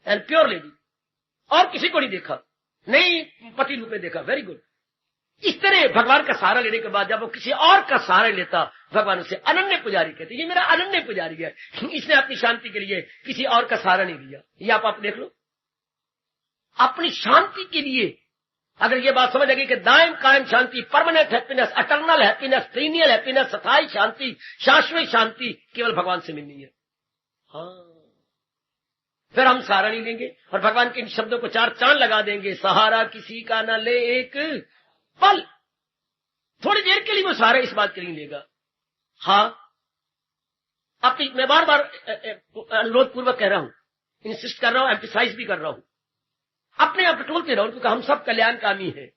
and pure lady. और किसी को नहीं देखा, नहीं पति रूप में देखा, वेरी गुड। इस तरह भगवान का सहारा लेने के बाद जब वो किसी और का सहारा लेता, भगवान उसे अनन्य पुजारी कहते। ये मेरा अनन्य पुजारी है, इसने अपनी शांति के लिए किसी और का सहारा नहीं लिया। ये आप देख लो, अपनी शांति के लिए अगर ये बात समझ लगी कि दायम कायम शांति, permanent happiness, eternal happiness, perennial happiness, स्थायी शांति, शाश्वत शांति केवल भगवान से मिलनी है। हाँ, फिर हम सहारा नहीं लेंगे और भगवान के इन शब्दों को चार चांद लगा देंगे। सहारा किसी का न ले एक पल। थोड़ी देर के लिए वो सहारा इस बात के लिए लेगा। हाँ, अपनी मैं बार बार अनुरोध पूर्वक कह रहा हूं, इंसिस्ट कर रहा हूं, एम्फसाइज भी कर रहा हूं, अपने आप टोलते रहो, क्योंकि हम सब कल्याणकामी हैं।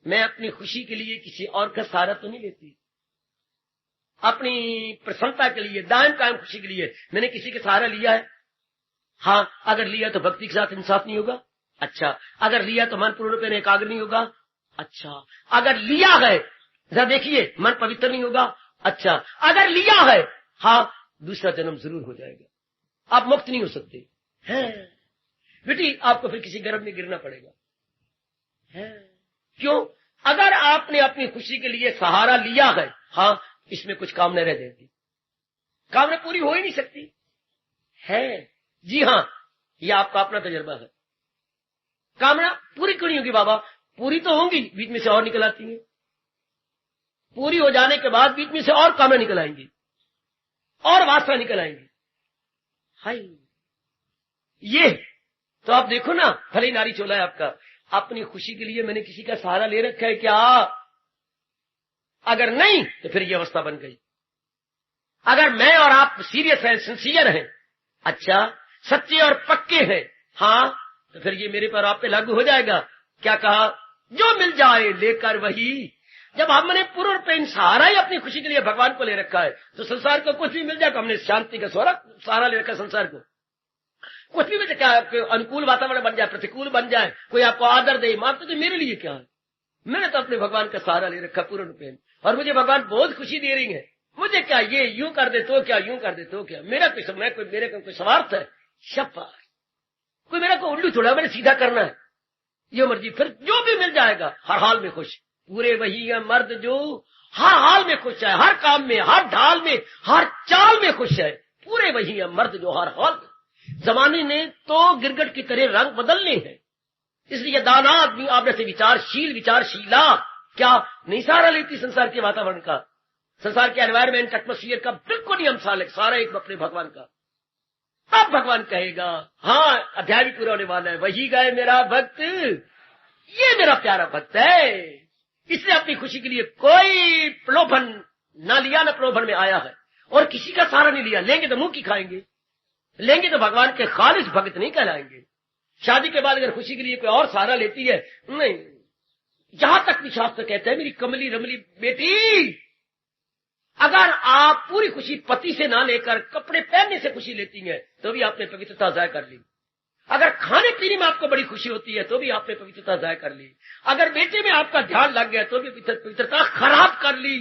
मैं अपनी खुशी के लिए किसी और का सहारा तो नहीं लेती, अपनी प्रसन्नता के लिए, दायम कायम खुशी के लिए मैंने किसी का सहारा लिया है। हाँ, अगर लिया तो भक्ति के साथ इंसाफ नहीं होगा। अच्छा, अगर लिया तो मन पूर्ण रूप में एकाग्र नहीं होगा। अच्छा, अगर लिया है, जरा देखिए, मन पवित्र नहीं होगा। अच्छा, अगर लिया है, हाँ, दूसरा जन्म जरूर हो जाएगा, आप मुक्त नहीं हो सकते हैं बेटी, आपको फिर किसी गर्भ में गिरना पड़ेगा। है क्यों? अगर आपने अपनी खुशी के लिए सहारा लिया है, हाँ, इसमें कुछ कामना रह जाती, कामना पूरी हो ही नहीं सकती है। जी हाँ, यह आपका अपना तजुर्बा है। कामना पूरी क्यों नहीं होगी बाबा? पूरी तो होंगी, बीच में से और निकल आती है। पूरी हो जाने के बाद बीच में से और कामना निकल आएंगी और वासना निकल आएंगी। हाय, ये तो आप देखो ना, भले नारी चोला है आपका, अपनी खुशी के लिए मैंने किसी का सहारा ले रखा है क्या? अगर नहीं तो फिर ये अवस्था बन गई। अगर मैं और आप सीरियस हैं, सिंसियर हैं, अच्छा, सच्चे और पक्के हैं, हाँ, तो फिर ये मेरे पर आप पे लागू हो जाएगा। क्या कहा? जो मिल जाए लेकर वही। जब हमने पूर्ण रूप सहारा ही अपनी खुशी के लिए भगवान को ले रखा है, तो संसार को कुछ भी मिल जाए, हमने शांति का सहारा ले रखा है। संसार को कुछ भी मिल क्या, अनुकूल वातावरण बन जाए, प्रतिकूल बन जाए, कोई आपको आदर दे, मानते तो मेरे लिए क्या है? मैंने तो अपने भगवान का सहारा ले रखा पूर्ण रूपेण, और मुझे भगवान बहुत खुशी दे रही है। मुझे क्या, ये यूं कर दे तो क्या, यूं कर दे तो क्या, मेरा कोई समय, कोई मेरे को कोई स्वार्थ है? शब्बाश, कोई मेरा को उल्लू थोड़ा, मैंने सीधा करना है, जो मर्जी, फिर जो भी मिल जाएगा, हर हाल में खुश। पूरे वही है मर्द जो हर हाल में खुश है, हर काम में, हर ढाल में, हर चाल में खुश है। पूरे वही है मर्द जो हर हाल में। जमाने ने तो गिरगट की तरह रंग बदलने हैं, इसलिए दाना आदमी आपने से विचारशील, विचारशीला क्या नहीं सहारा लेती संसार के वातावरण का, संसार के एनवायरमेंट, एटमोस्फियर का बिल्कुल नहीं हम सारा एक अपने भगवान का। अब भगवान कहेगा, हाँ, अध्याय भी पूरा होने वाला है, वही गए मेरा भक्त, ये मेरा प्यारा भक्त है। इसने अपनी खुशी के लिए कोई प्रलोभन न लिया, न प्रलोभन में आया है, और किसी का सहारा नहीं लिया। लेंगे तो मुंह की खाएंगे, लेंगे तो भगवान के खालिस भक्त नहीं कहलाएंगे। शादी के बाद अगर खुशी के लिए कोई और सहारा लेती है, नहीं, जहां तक भी शास्त्र कहते हैं, मेरी कमली रमली बेटी, अगर आप पूरी खुशी पति से ना लेकर कपड़े पहनने से खुशी लेती हैं, तो भी आपने पवित्रता ज़ाय कर ली। अगर खाने पीने में आपको बड़ी खुशी होती है, तो भी आपने पवित्रता ज़ाय कर ली। अगर बेटे में आपका ध्यान लग गया, तो भी पवित्रता खराब कर ली।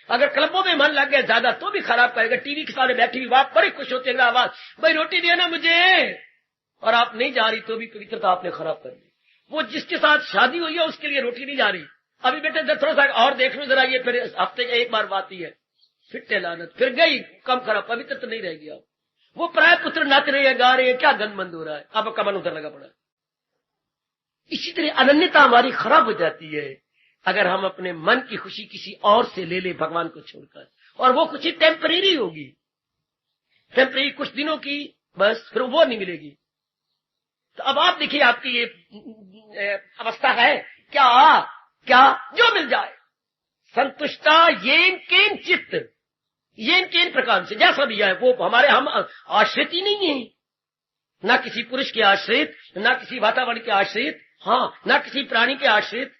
अगर क्लबों में मन लग गया ज्यादा, तो भी खराब करेगा। टीवी के सामने बैठी हुई आप बड़ी खुश होती है, आवाज, भाई रोटी देना मुझे, और आप नहीं जा रही, तो भी पवित्रता आपने खराब कर ली। वो जिसके साथ शादी हुई है, उसके लिए रोटी नहीं जा रही, अभी बेटे थोड़ा सा और देख लो जरा, ये फिर हफ्ते का एक बार बात ही है, फिर लानत, फिर गई, कम खराब, पवित्र तो नहीं रहेगी। आप वो प्राय पुत्र नाच रहे हैं, गा रहे हैं, क्या गंदमंद हो रहा है, अब का मन उधर लगा पड़ा। इसी तरह अनन्यता हमारी खराब हो जाती है अगर हम अपने मन की खुशी किसी और से ले ले भगवान को छोड़कर, और वो खुशी टेम्परेरी होगी, टेम्परेरी, कुछ दिनों की, बस फिर वो नहीं मिलेगी। तो अब आप देखिए, आपकी ये अवस्था है क्या, क्या जो मिल जाए, संतुष्टा येन केन चित्त, येन केन प्रकार से, जैसा भी है वो हमारे, हम आश्रित ही नहीं है, ना किसी पुरुष के आश्रित, ना किसी वातावरण के आश्रित, हाँ, ना किसी प्राणी के आश्रित।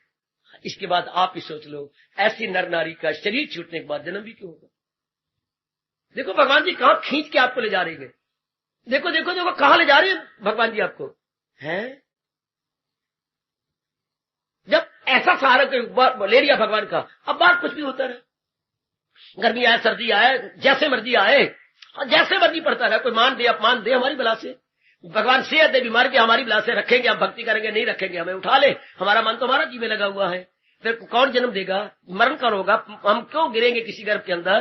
इसके बाद आप ही सोच लो, ऐसी नर नारी का शरीर छूटने के बाद जन्म भी क्यों होगा? देखो भगवान जी कहां खींच के आपको ले जा रही है। देखो देखो देखो कहां ले जा रही है भगवान जी आपको, हैं? जब ऐसा सहारा ले लिया भगवान का, अब बात कुछ भी होता रहे, गर्मी आए सर्दी आए, जैसे मर्जी आए, जैसे मर्जी पड़ता रहे, कोई मान दे अपमान दे, हमारी बला से भगवान सेहत दे बीमारी के हमारी बला से रखेंगे, हम भक्ति करेंगे नहीं रखेंगे, हमें उठा ले, हमारा मन तो हमारा जी में लगा हुआ है, फिर कौन जन्म देगा, मरण कौन होगा, हम क्यों गिरेंगे किसी गर्भ के अंदर?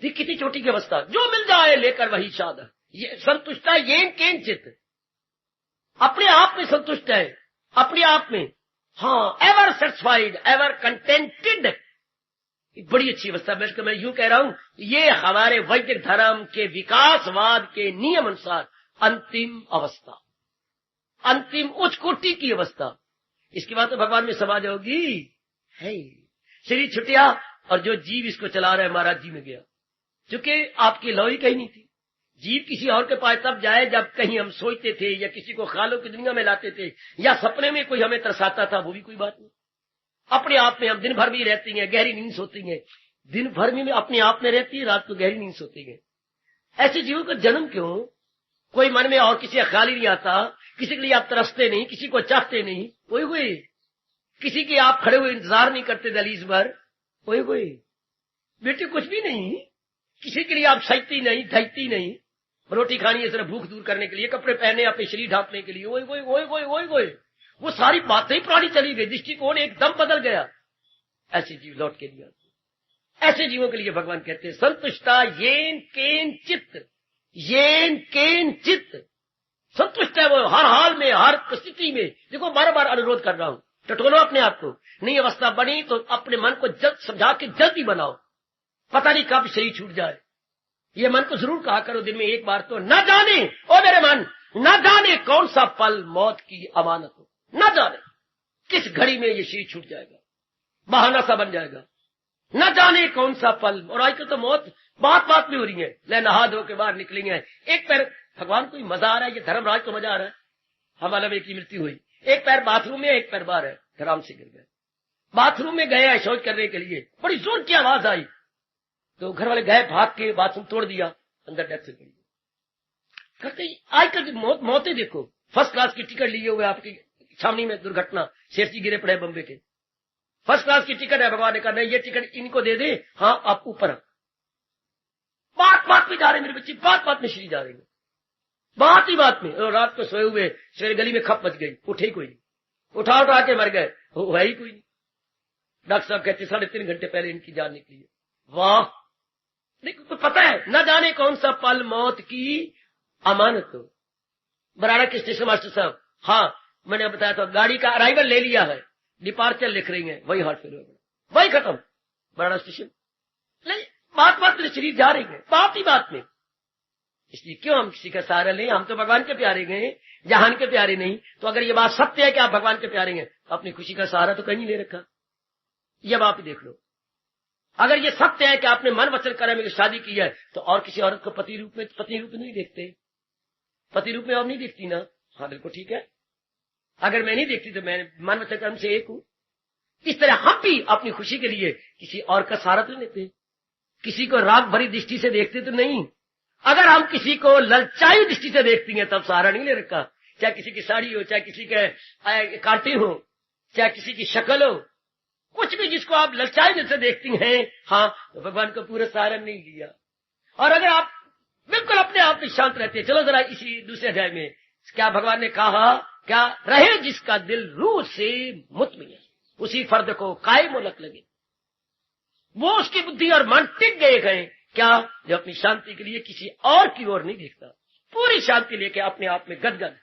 कितनी छोटी की अवस्था, जो मिल जाए लेकर वही शाद, ये संतुष्ट है, ये केन चित्त, अपने आप में संतुष्ट है, अपने आप में, हाँ, एवर सेटिस्फाइड, एवर कंटेंटेड, बड़ी अच्छी अवस्था। मैं यूं कह रहा हूं, ये हमारे वैदिक धर्म के विकासवाद के नियम अनुसार अंतिम अवस्था, अंतिम उच्च कोटि की अवस्था। इसके बाद तो भगवान में समा जाओगी, है शरीर छुटिया और जो जीव इसको चला रहा है महाराज जी में गया, क्योंकि आपकी लौ ही कहीं नहीं थी। जीव किसी और के पास तब जाए जब कहीं हम सोचते थे या किसी को ख्यालों की दुनिया में लाते थे या सपने में कोई हमें तरसाता था, वो भी कोई बात नहीं। अपने आप में हम दिन भर भी रहती हैं, गहरी नींद सोती हैं, दिन भर में अपने आप में रहती है, रात को गहरी नींद सोती है। ऐसे जीवों का जन्म क्यों? कोई मन में और किसी का ख्याल ही नहीं आता, किसी के लिए आप तरसते नहीं, किसी को चाहते नहीं, कोई किसी के आप खड़े हुए इंतजार नहीं करते दहलीज पर, कोई बेटे कुछ भी नहीं, किसी के लिए आप सजती नहीं, धजती नहीं, रोटी खानी है सिर्फ भूख दूर करने के लिए, कपड़े पहने अपने शरीर ढांपने के लिए, वही वो सारी बातें ही पुरानी चली गई, दृष्टिकोण एकदम बदल गया। ऐसे जीव लौट के लिए, ऐसे जीवों के लिए भगवान कहते हैं संतुष्टा येन केन चित्त, येन केन चित्त, संतुष्ट है वो हर हाल में, हर परिस्थिति में। देखो बार बार अनुरोध कर रहा हूं, टटोलो अपने आप को, नई अवस्था बनी तो अपने मन को जल्द समझा के जल्दी बनाओ, पता नहीं कब शरीर छूट जाए। ये मन को जरूर कहा करो दिन में एक बार तो, न जाने ओ मेरे मन, न जाने कौन सा पल मौत की अमानत हो, न जाने किस घड़ी में ये शरीर छूट जाएगा, बहाना सा बन जाएगा, न जाने कौन सा पल। और आजकल तो मौत बात में हो रही है, ले नहा धो के बाहर निकलेंगे, एक पैर भगवान को मजा आ रहा है, ये धर्मराज को मजा आ रहा है, हमारा में की मृत्यु हुई, एक पैर बाथरूम में एक पैर बाहर है, धराम से गिर गए, बाथरूम में गए शौच करने के लिए, बड़ी जोर की आवाज आई तो घर वाले गए भाग के, बाथरूम तोड़ दिया, अंदर डेथ हो गई। करते आजकल की मौतें देखो, फर्स्ट क्लास की टिकट लिए हुए आपकी छावनी में दुर्घटना, शेर जी गिरे पड़े बम्बे के, फर्स्ट क्लास की टिकट है, भगवान ने कहा नहीं ये टिकट इनको दे दे, हाँ आप ऊपर। बात में जा रहे मेरे बच्चे, बात में श्री जा रहे हैं, बात ही बात में। और रात को सोए हुए सवेरे गली में खप मच गई, उठे कोई नहीं, उठा के मर गए, है ही कोई नहीं। डॉक्टर साहब कहते 3.5 घंटे पहले इनकी जान निकली है। वाह, देखो तो पता है न जाने कौन सा पल मौत की अमानत हो। बराड़ा के स्टेशन मास्टर साहब, हाँ मैंने बताया था, गाड़ी का अराइवल ले लिया है, डिपार्चर लिख रही है, वही हार्ट फेल हो गया, वही खत्म बराड़ा स्टेशन। नहीं, बात में शरीर जा रही है, बात ही बात में। इसलिए क्यों हम किसी का सहारा लें, हम तो भगवान के प्यारे गए, जहान के प्यारे नहीं। तो अगर ये बात सत्य है कि आप भगवान के प्यारे हैं, तो अपनी खुशी का सहारा तो कहीं ले रखा, ये आप ही देख लो। अगर ये सत्य है कि आपने मन वचन कर्म में शादी की है, तो और किसी औरत को पति रूप में नहीं देखते, पति रूप में और नहीं देखती ना, हाँ बिल्कुल ठीक है। अगर मैं नहीं देखती तो मैं मन वचन कर्म से एक हूं। इस तरह हम भी अपनी खुशी के लिए किसी और का सहारा तो लेते, किसी को राग भरी दृष्टि से देखते तो नहीं। अगर हम किसी को ललचाई दृष्टि से देखती हैं तब सहारा नहीं ले रखा, चाहे किसी की साड़ी हो, चाहे किसी के कांटे हो, चाहे किसी की शक्ल हो, कुछ भी जिसको आप ललचाई जैसे देखती हैं, हाँ तो भगवान को पूरा सहारा नहीं लिया। और अगर आप बिल्कुल अपने आप में शांत रहते हैं, चलो जरा इसी दूसरे अध्याय में क्या भगवान ने कहा, क्या रहे जिसका दिल रूह से मुतमिन, उसी फर्द को कायम मोलक लगे, वो उसकी बुद्धि और मन टिक गए क्या, जो अपनी शांति के लिए किसी और की ओर नहीं देखता, पूरी शांति लेके अपने आप में गदगद,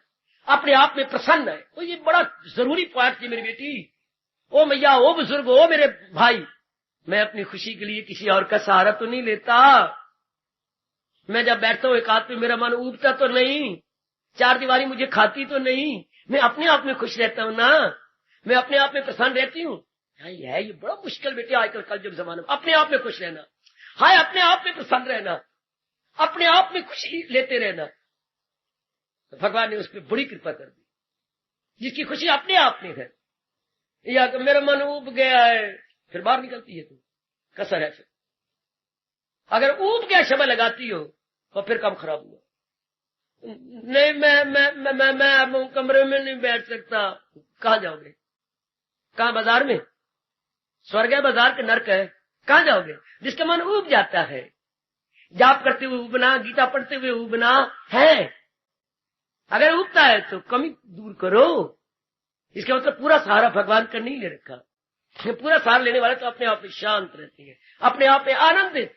अपने आप में प्रसन्न है। तो ये बड़ा जरूरी पॉइंट थी मेरी बेटी, ओ मैया, ओ बुजुर्ग, ओ मेरे भाई, मैं अपनी खुशी के लिए किसी और का सहारा तो नहीं लेता। मैं जब बैठता हूं एकांत में मेरा मन उबता तो नहीं, चार दीवारी मुझे खाती तो नहीं, मैं अपने आप में खुश रहता हूं ना, मैं अपने आप में प्रसन्न रहती हूँ। ये बड़ा मुश्किल बेटे आजकल कलयुग जमाने में, अपने आप में खुश रहना, हाय अपने आप में प्रसन्न रहना, अपने आप में खुशी लेते रहना। तो भगवान ने उस पर बड़ी कृपा कर दी, जिसकी खुशी अपने आप में है। या कि मेरा मन ऊब गया है, फिर बाहर निकलती है। तू कसर है। फिर अगर ऊब गया शब्द लगाती हो तो फिर काम खराब हुआ। नहीं, मैं अब कमरे में नहीं बैठ सकता। कहां जाओगे? कहां? बाजार में? स्वर्ग है बाजार के नरक है? कहां जाओगे? जिसका मन ऊब जाता है, जाप करते हुए उबना, गीता पढ़ते हुए उबना है। अगर उबता है तो कमी दूर करो। इसका मतलब पूरा सहारा भगवान का नहीं ले रखा। पूरा सहारा लेने वाले तो अपने आप में शांत रहते हैं, अपने आप में आनंदित।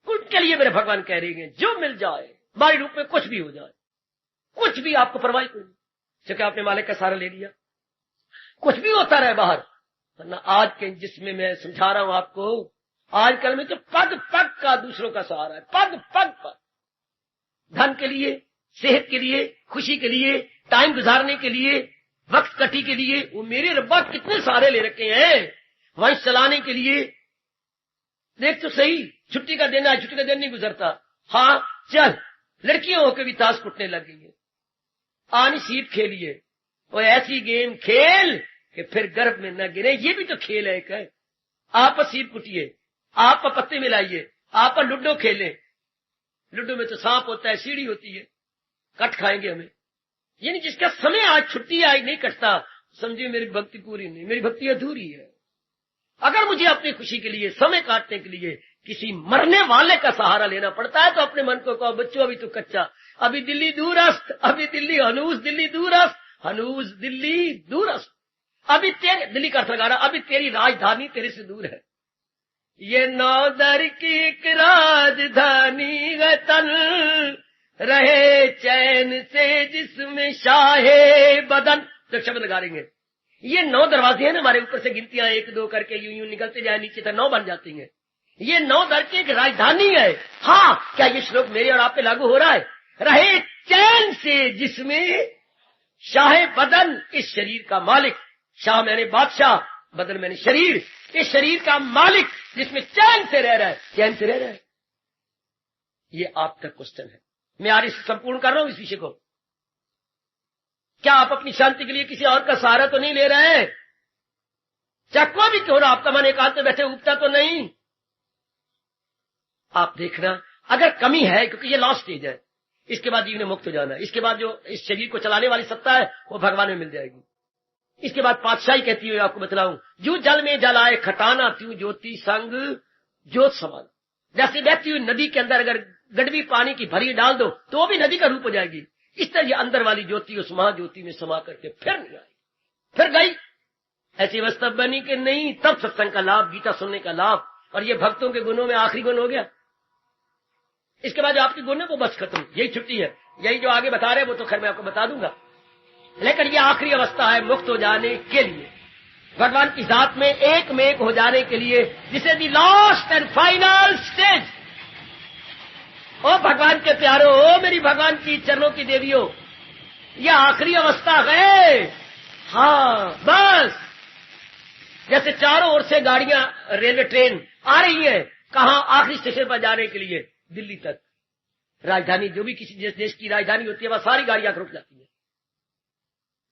उनके लिए मेरे भगवान कह रहे हैं जो मिल जाए, बाहरी रूप में कुछ भी हो जाए, कुछ भी आपको परवाह कोई नहीं, क्योंकि आपने मालिक का सहारा ले लिया। कुछ भी होता रहे बाहर, वरना आज के जिसमें मैं समझा रहा हूं आपको, आजकल में तो पग पग का दूसरों का सहारा है। पग पग पर धन के लिए, सेहत के लिए, खुशी के लिए, टाइम गुजारने के लिए, वक्त कटी के लिए, वो मेरे रब्बा कितने सहारे ले रखे हैं वंश चलाने के लिए। देख तो सही, छुट्टी का दिन है, छुट्टी का दिन नहीं गुजरता। हाँ चल, लड़कियों होकर भी ताश कुटने लग गई है। आनी सीप खेलिए और ऐसी गेम खेल कि फिर गर्भ में न गिरे। ये भी तो खेल है। एक आप सीप कुटिए, आप पत्ते मिलाइए, आप लूडो खेले। लूडो में तो सांप होता है, सीढ़ी होती है, कट खाएंगे हमें। यानी जिसका समय आज छुट्टी आज नहीं कटता, समझिए मेरी भक्ति पूरी नहीं, मेरी भक्ति अधूरी है। अगर मुझे अपनी खुशी के लिए, समय काटने के लिए किसी मरने वाले का सहारा लेना पड़ता है तो अपने मन को कहो बच्चों अभी तो कच्चा, अभी दिल्ली दूरस्थ, अभी दिल्ली हनूस, दिल्ली दूरस्थ, हनूस दिल्ली दूरस्थ। अभी तेरे दिल्ली का अर्थ लगा रहा, अभी तेरी राजधानी तेरे से दूर है। ये नौदर की एक राजधानी वतन रहे चैन से जिसमें शाहे बदन। तो शब्द लगा लेंगे। ये 9 दरवाजे हैं ना हमारे, ऊपर से गिनतियां 1 2 करके यूं यूं निकलते जाए, नीचे तक 9 बन जाती हैं। ये 9 दर की एक राजधानी है। हाँ, क्या ये श्लोक मेरे और आप पे लागू हो रहा है? रहे चैन से जिसमें शाहे बदन, इस शरीर का मालिक। शाह मैंने बादशाह, बदन मैंने शरीर। इस शरीर का मालिक जिसमें चैन से रह रहा है, चैन से रह रहा है। ये आप तक क्वेश्चन है। मैं आज संपूर्ण कर रहा हूं इस विषय को। क्या आप अपनी शांति के लिए किसी और का सहारा तो नहीं ले रहे हैं? चाहे कोई भी क्यों ना, आपका मन एकांत में बैठे उगता तो नहीं। आप देखना, अगर कमी है, क्योंकि ये लास्ट स्टेज है, इसके बाद जीवन मुक्त हो जाना। इसके बाद जो इस शरीर को चलाने वाली सत्ता है वो भगवान में मिल जाएगी। इसके बाद पातशाही कहती है, आपको बतलाऊं, जो जल में जल आए खटाना, त्यों ज्योति संग ज्योत समान। जैसे बहती हुई नदी के अंदर अगर गडवी पानी की भरी डाल दो तो वो भी नदी का रूप हो जाएगी। इस तरह ये अंदर वाली ज्योति उस महाज्योति में समा करके फिर नहीं आएगी, फिर गई। ऐसी अवस्था बनी कि नहीं, तब सत्संग का लाभ, गीता सुनने का लाभ। और ये भक्तों के गुणों में आखिरी गुण हो गया। इसके बाद जो आपके गुण है वो बस खत्म, यही छुट्टी है। यही जो आगे बता रहे हैं वो तो खैर मैं आपको बता दूंगा, लेकिन ये आखिरी अवस्था है मुक्त हो जाने के लिए, भगवान की जात में एक हो जाने के लिए, जिसे the last and final stage. ओ भगवान के प्यारो, ओ मेरी भगवान की चरणों की देवियों, ये आखिरी अवस्था है। हाँ बस, जैसे चारों ओर से गाड़ियां, रेलवे ट्रेन आ रही है, कहां? आखिरी स्टेशन पर जाने के लिए, दिल्ली तक। राजधानी, जो भी किसी देश की राजधानी होती है वहां सारी गाड़ियां रुक जाती है।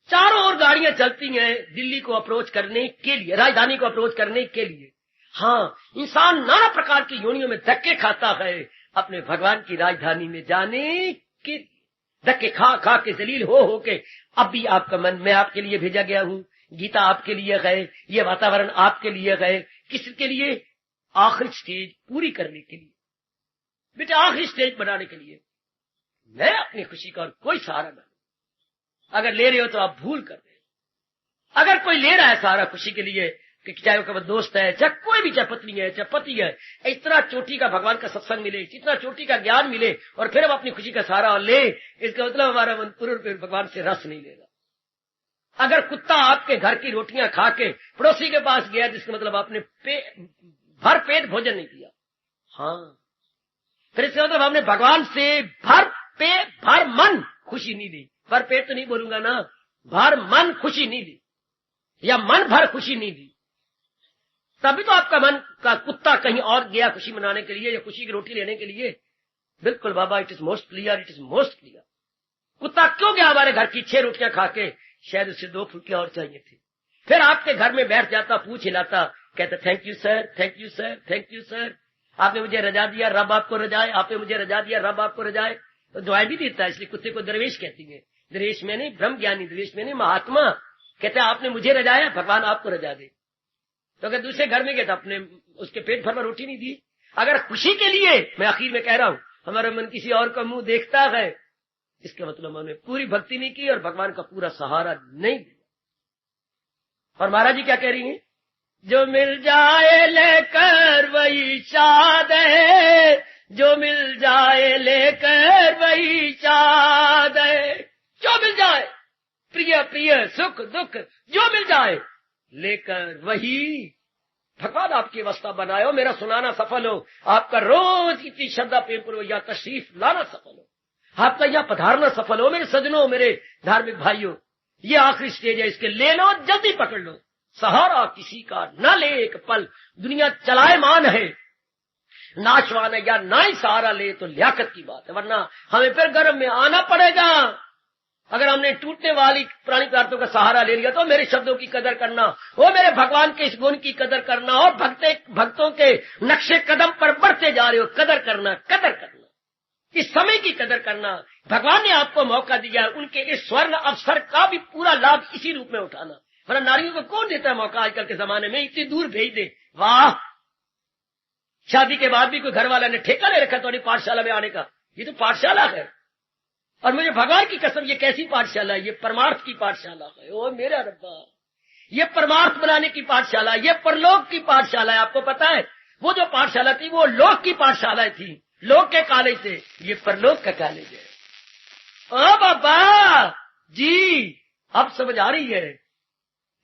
चारों ओर गाड़ियां चलती हैं दिल्ली को अप्रोच करने के लिए, राजधानी को अप्रोच करने के लिए। हाँ, इंसान नाना प्रकार की योनियों में धक्के खाता है अपने भगवान की राजधानी में जाने के। धक्के खा खा के जलील हो के अब भी आपका मन, मैं आपके लिए भेजा गया हूं, गीता आपके लिए गए, ये वातावरण आपके लिए गए। किसके लिए? आखिरी स्टेज पूरी करने के लिए बेटा, आखिरी स्टेज बनाने के लिए। मैं अपनी खुशी का और कोई सहारा न, अगर ले रहे हो तो आप भूल कर रहे हो। अगर कोई ले रहा है सहारा खुशी के लिए, कि चाहे वो दोस्त है, चाहे कोई भी, चाहे पत्नी है, चाहे पति है, इतना चोटी का भगवान का सत्संग मिले, इतना चोटी का ज्ञान मिले, और फिर हम अपनी खुशी का सहारा ले, इसका मतलब हमारा मन पूर्ण रूप भगवान से रस नहीं लेगा। अगर कुत्ता आपके घर की रोटियां खा के पड़ोसी के पास गया, जिसका मतलब आपने भर पेट भोजन नहीं किया। हाँ, फिर इसका मतलब हमने भगवान से भर मन खुशी नहीं दी। भर पेट तो नहीं बोलूंगा ना, भर मन खुशी नहीं दी, या मन भर खुशी नहीं दी। तभी तो आपका मन का कुत्ता कहीं और गया खुशी मनाने के लिए, या खुशी की रोटी लेने के लिए। बिल्कुल बाबा, it is most clear, it is most clear. कुत्ता क्यों गया हमारे घर की 6 रोटियां खा के? शायद उससे 2 फुलकियां और चाहिए थी। फिर आपके घर में बैठ जाता, पूछ हिलाता, कहता thank you sir, thank you sir, thank you sir, आपने मुझे रजा दिया, रब आपको रजाए, आपने मुझे रजा दिया, रब आपको रजाए। तो दुआएं भी देता है, इसलिए कुत्ते को दरवेश कहती है। दरवेश में नहीं ब्रह्म ज्ञानी, दरवेश में नहीं महात्मा। कहते हैं आपने मुझे रजाया, भगवान आपको रजा दे। तो अगर दूसरे घर में गए तो अपने उसके पेट भर में रोटी नहीं दी। अगर खुशी के लिए, मैं आखिर में कह रहा हूं, हमारा मन किसी और का मुंह देखता है, इसका मतलब हमने पूरी भक्ति नहीं की और भगवान का पूरा सहारा नहीं दिया। और महाराज जी क्या कह रही हैं? जो मिल जाए लेकर वही शाद है, जो मिल जाए लेकर वही शाद है। जो मिल जाए, प्रिय प्रिय सुख दुख जो मिल जाए लेकर वही। भगवान आपकी अवस्था बनाए हो, मेरा सुनाना सफल हो, आपका रोज इतनी श्रद्धा प्रेम पूर्वक यहाँ तशरीफ लाना सफल हो, आपका यहाँ पधारना सफल हो। मेरे सजनों, मेरे धार्मिक भाइयों, ये आखिरी स्टेज है, इसके ले लो, जल्दी पकड़ लो। सहारा किसी का न ले एक पल, दुनिया चलायमान है, नाशवान है, या ना ही सहारा ले तो लियाकत की बात है, वरना हमें फिर गर्म में आना पड़ेगा। अगर हमने टूटने वाली प्राणी पदार्थों का सहारा ले लिया तो मेरे शब्दों की कदर करना, वो मेरे भगवान के इस गुण की कदर करना, और भक्तों के नक्शे कदम पर बढ़ते जा रहे हो, कदर करना, कदर करना, इस समय की कदर करना। भगवान ने आपको मौका दिया, उनके इस स्वर्ण अवसर का भी पूरा लाभ इसी रूप में उठाना। वरना नारियों को कौन देता है मौका आजकल के जमाने में, इतनी दूर भेज दे। वाह, शादी के बाद भी कोई घर वाला ने ठेका ले रखा थोड़ी पाठशाला में आने का, ये तो पाठशाला है। और मुझे भगवान की कसम, ये कैसी पाठशाला है? ये परमार्थ की पाठशाला है। ओ मेरा रब्बा, ये परमार्थ बनाने की पाठशाला, ये परलोक की पाठशाला है। आपको पता है, वो जो पाठशाला थी वो लोक की पाठशाला थी, लोक के कॉलेज से, ये परलोक का कॉलेज है। ओ बाबा जी, अब समझ आ रही है,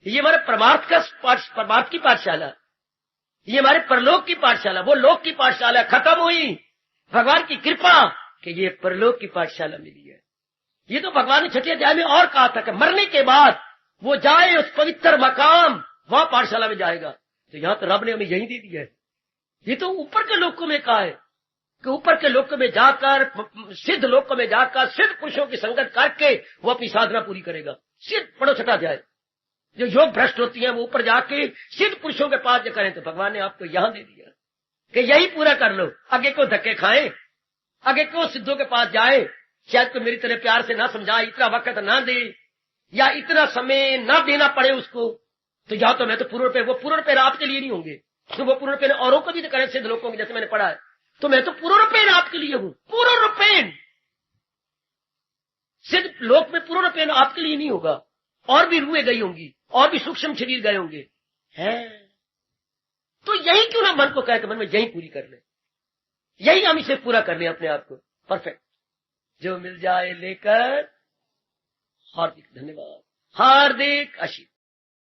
ये हमारे परमार्थ की पाठशाला, ये हमारे परलोक की पाठशाला, वो लोक की पाठशाला खत्म हुई, भगवान की कृपा कि ये परलोक की पाठशाला मिली है। ये तो भगवान ने छठे अध्याय में और कहा था कि मरने के बाद वो जाए उस पवित्र मकाम, वहां पाठशाला में जाएगा। तो यहां तो रब ने हमें यही दे दिया है। ये तो ऊपर के लोकों में कहा है कि ऊपर के लोकों में जाकर, सिद्ध लोकों में जाकर सिद्ध पुरुषों की संगत करके वो अपनी साधना पूरी करेगा। सिद्ध पढ़ो छठा अध्याय, जो योग भ्रष्ट होती है वो ऊपर जाके सिद्ध पुरुषों के पास जो करें, तो भगवान ने आपको यहां दे दिया कि यही पूरा कर लो, आगे क्यों धक्के खाएं, आगे क्यों सिद्धों के पास जाए, शायद कोई मेरी तरह प्यार से ना समझाए, इतना वक्त ना दे, या इतना समय ना देना पड़े उसको। तो या तो मैं तो पूर्ण रूपे, वो पूर्ण रूपे आपके लिए नहीं होंगे, तो वो पूर्ण रूपे औरों को भी तो करें, सिद्ध लोगों को, जैसे मैंने पढ़ा है। तो मैं तो पूर्ण रूपे आपके लिए हूं, पूर्ण रूपे। सिद्ध लोक में पूर्ण रूपे आपके लिए नहीं होगा, और भी रूहें गई होंगी, और भी सूक्ष्म शरीर गए होंगे, है। तो यही क्यों ना मन को कहे कि मन में यही पूरी कर ले, यही हम इसे पूरा कर ले अपने आप को परफेक्ट। जो मिल जाए लेकर, हार्दिक धन्यवाद, हार्दिक आशीर्वाद।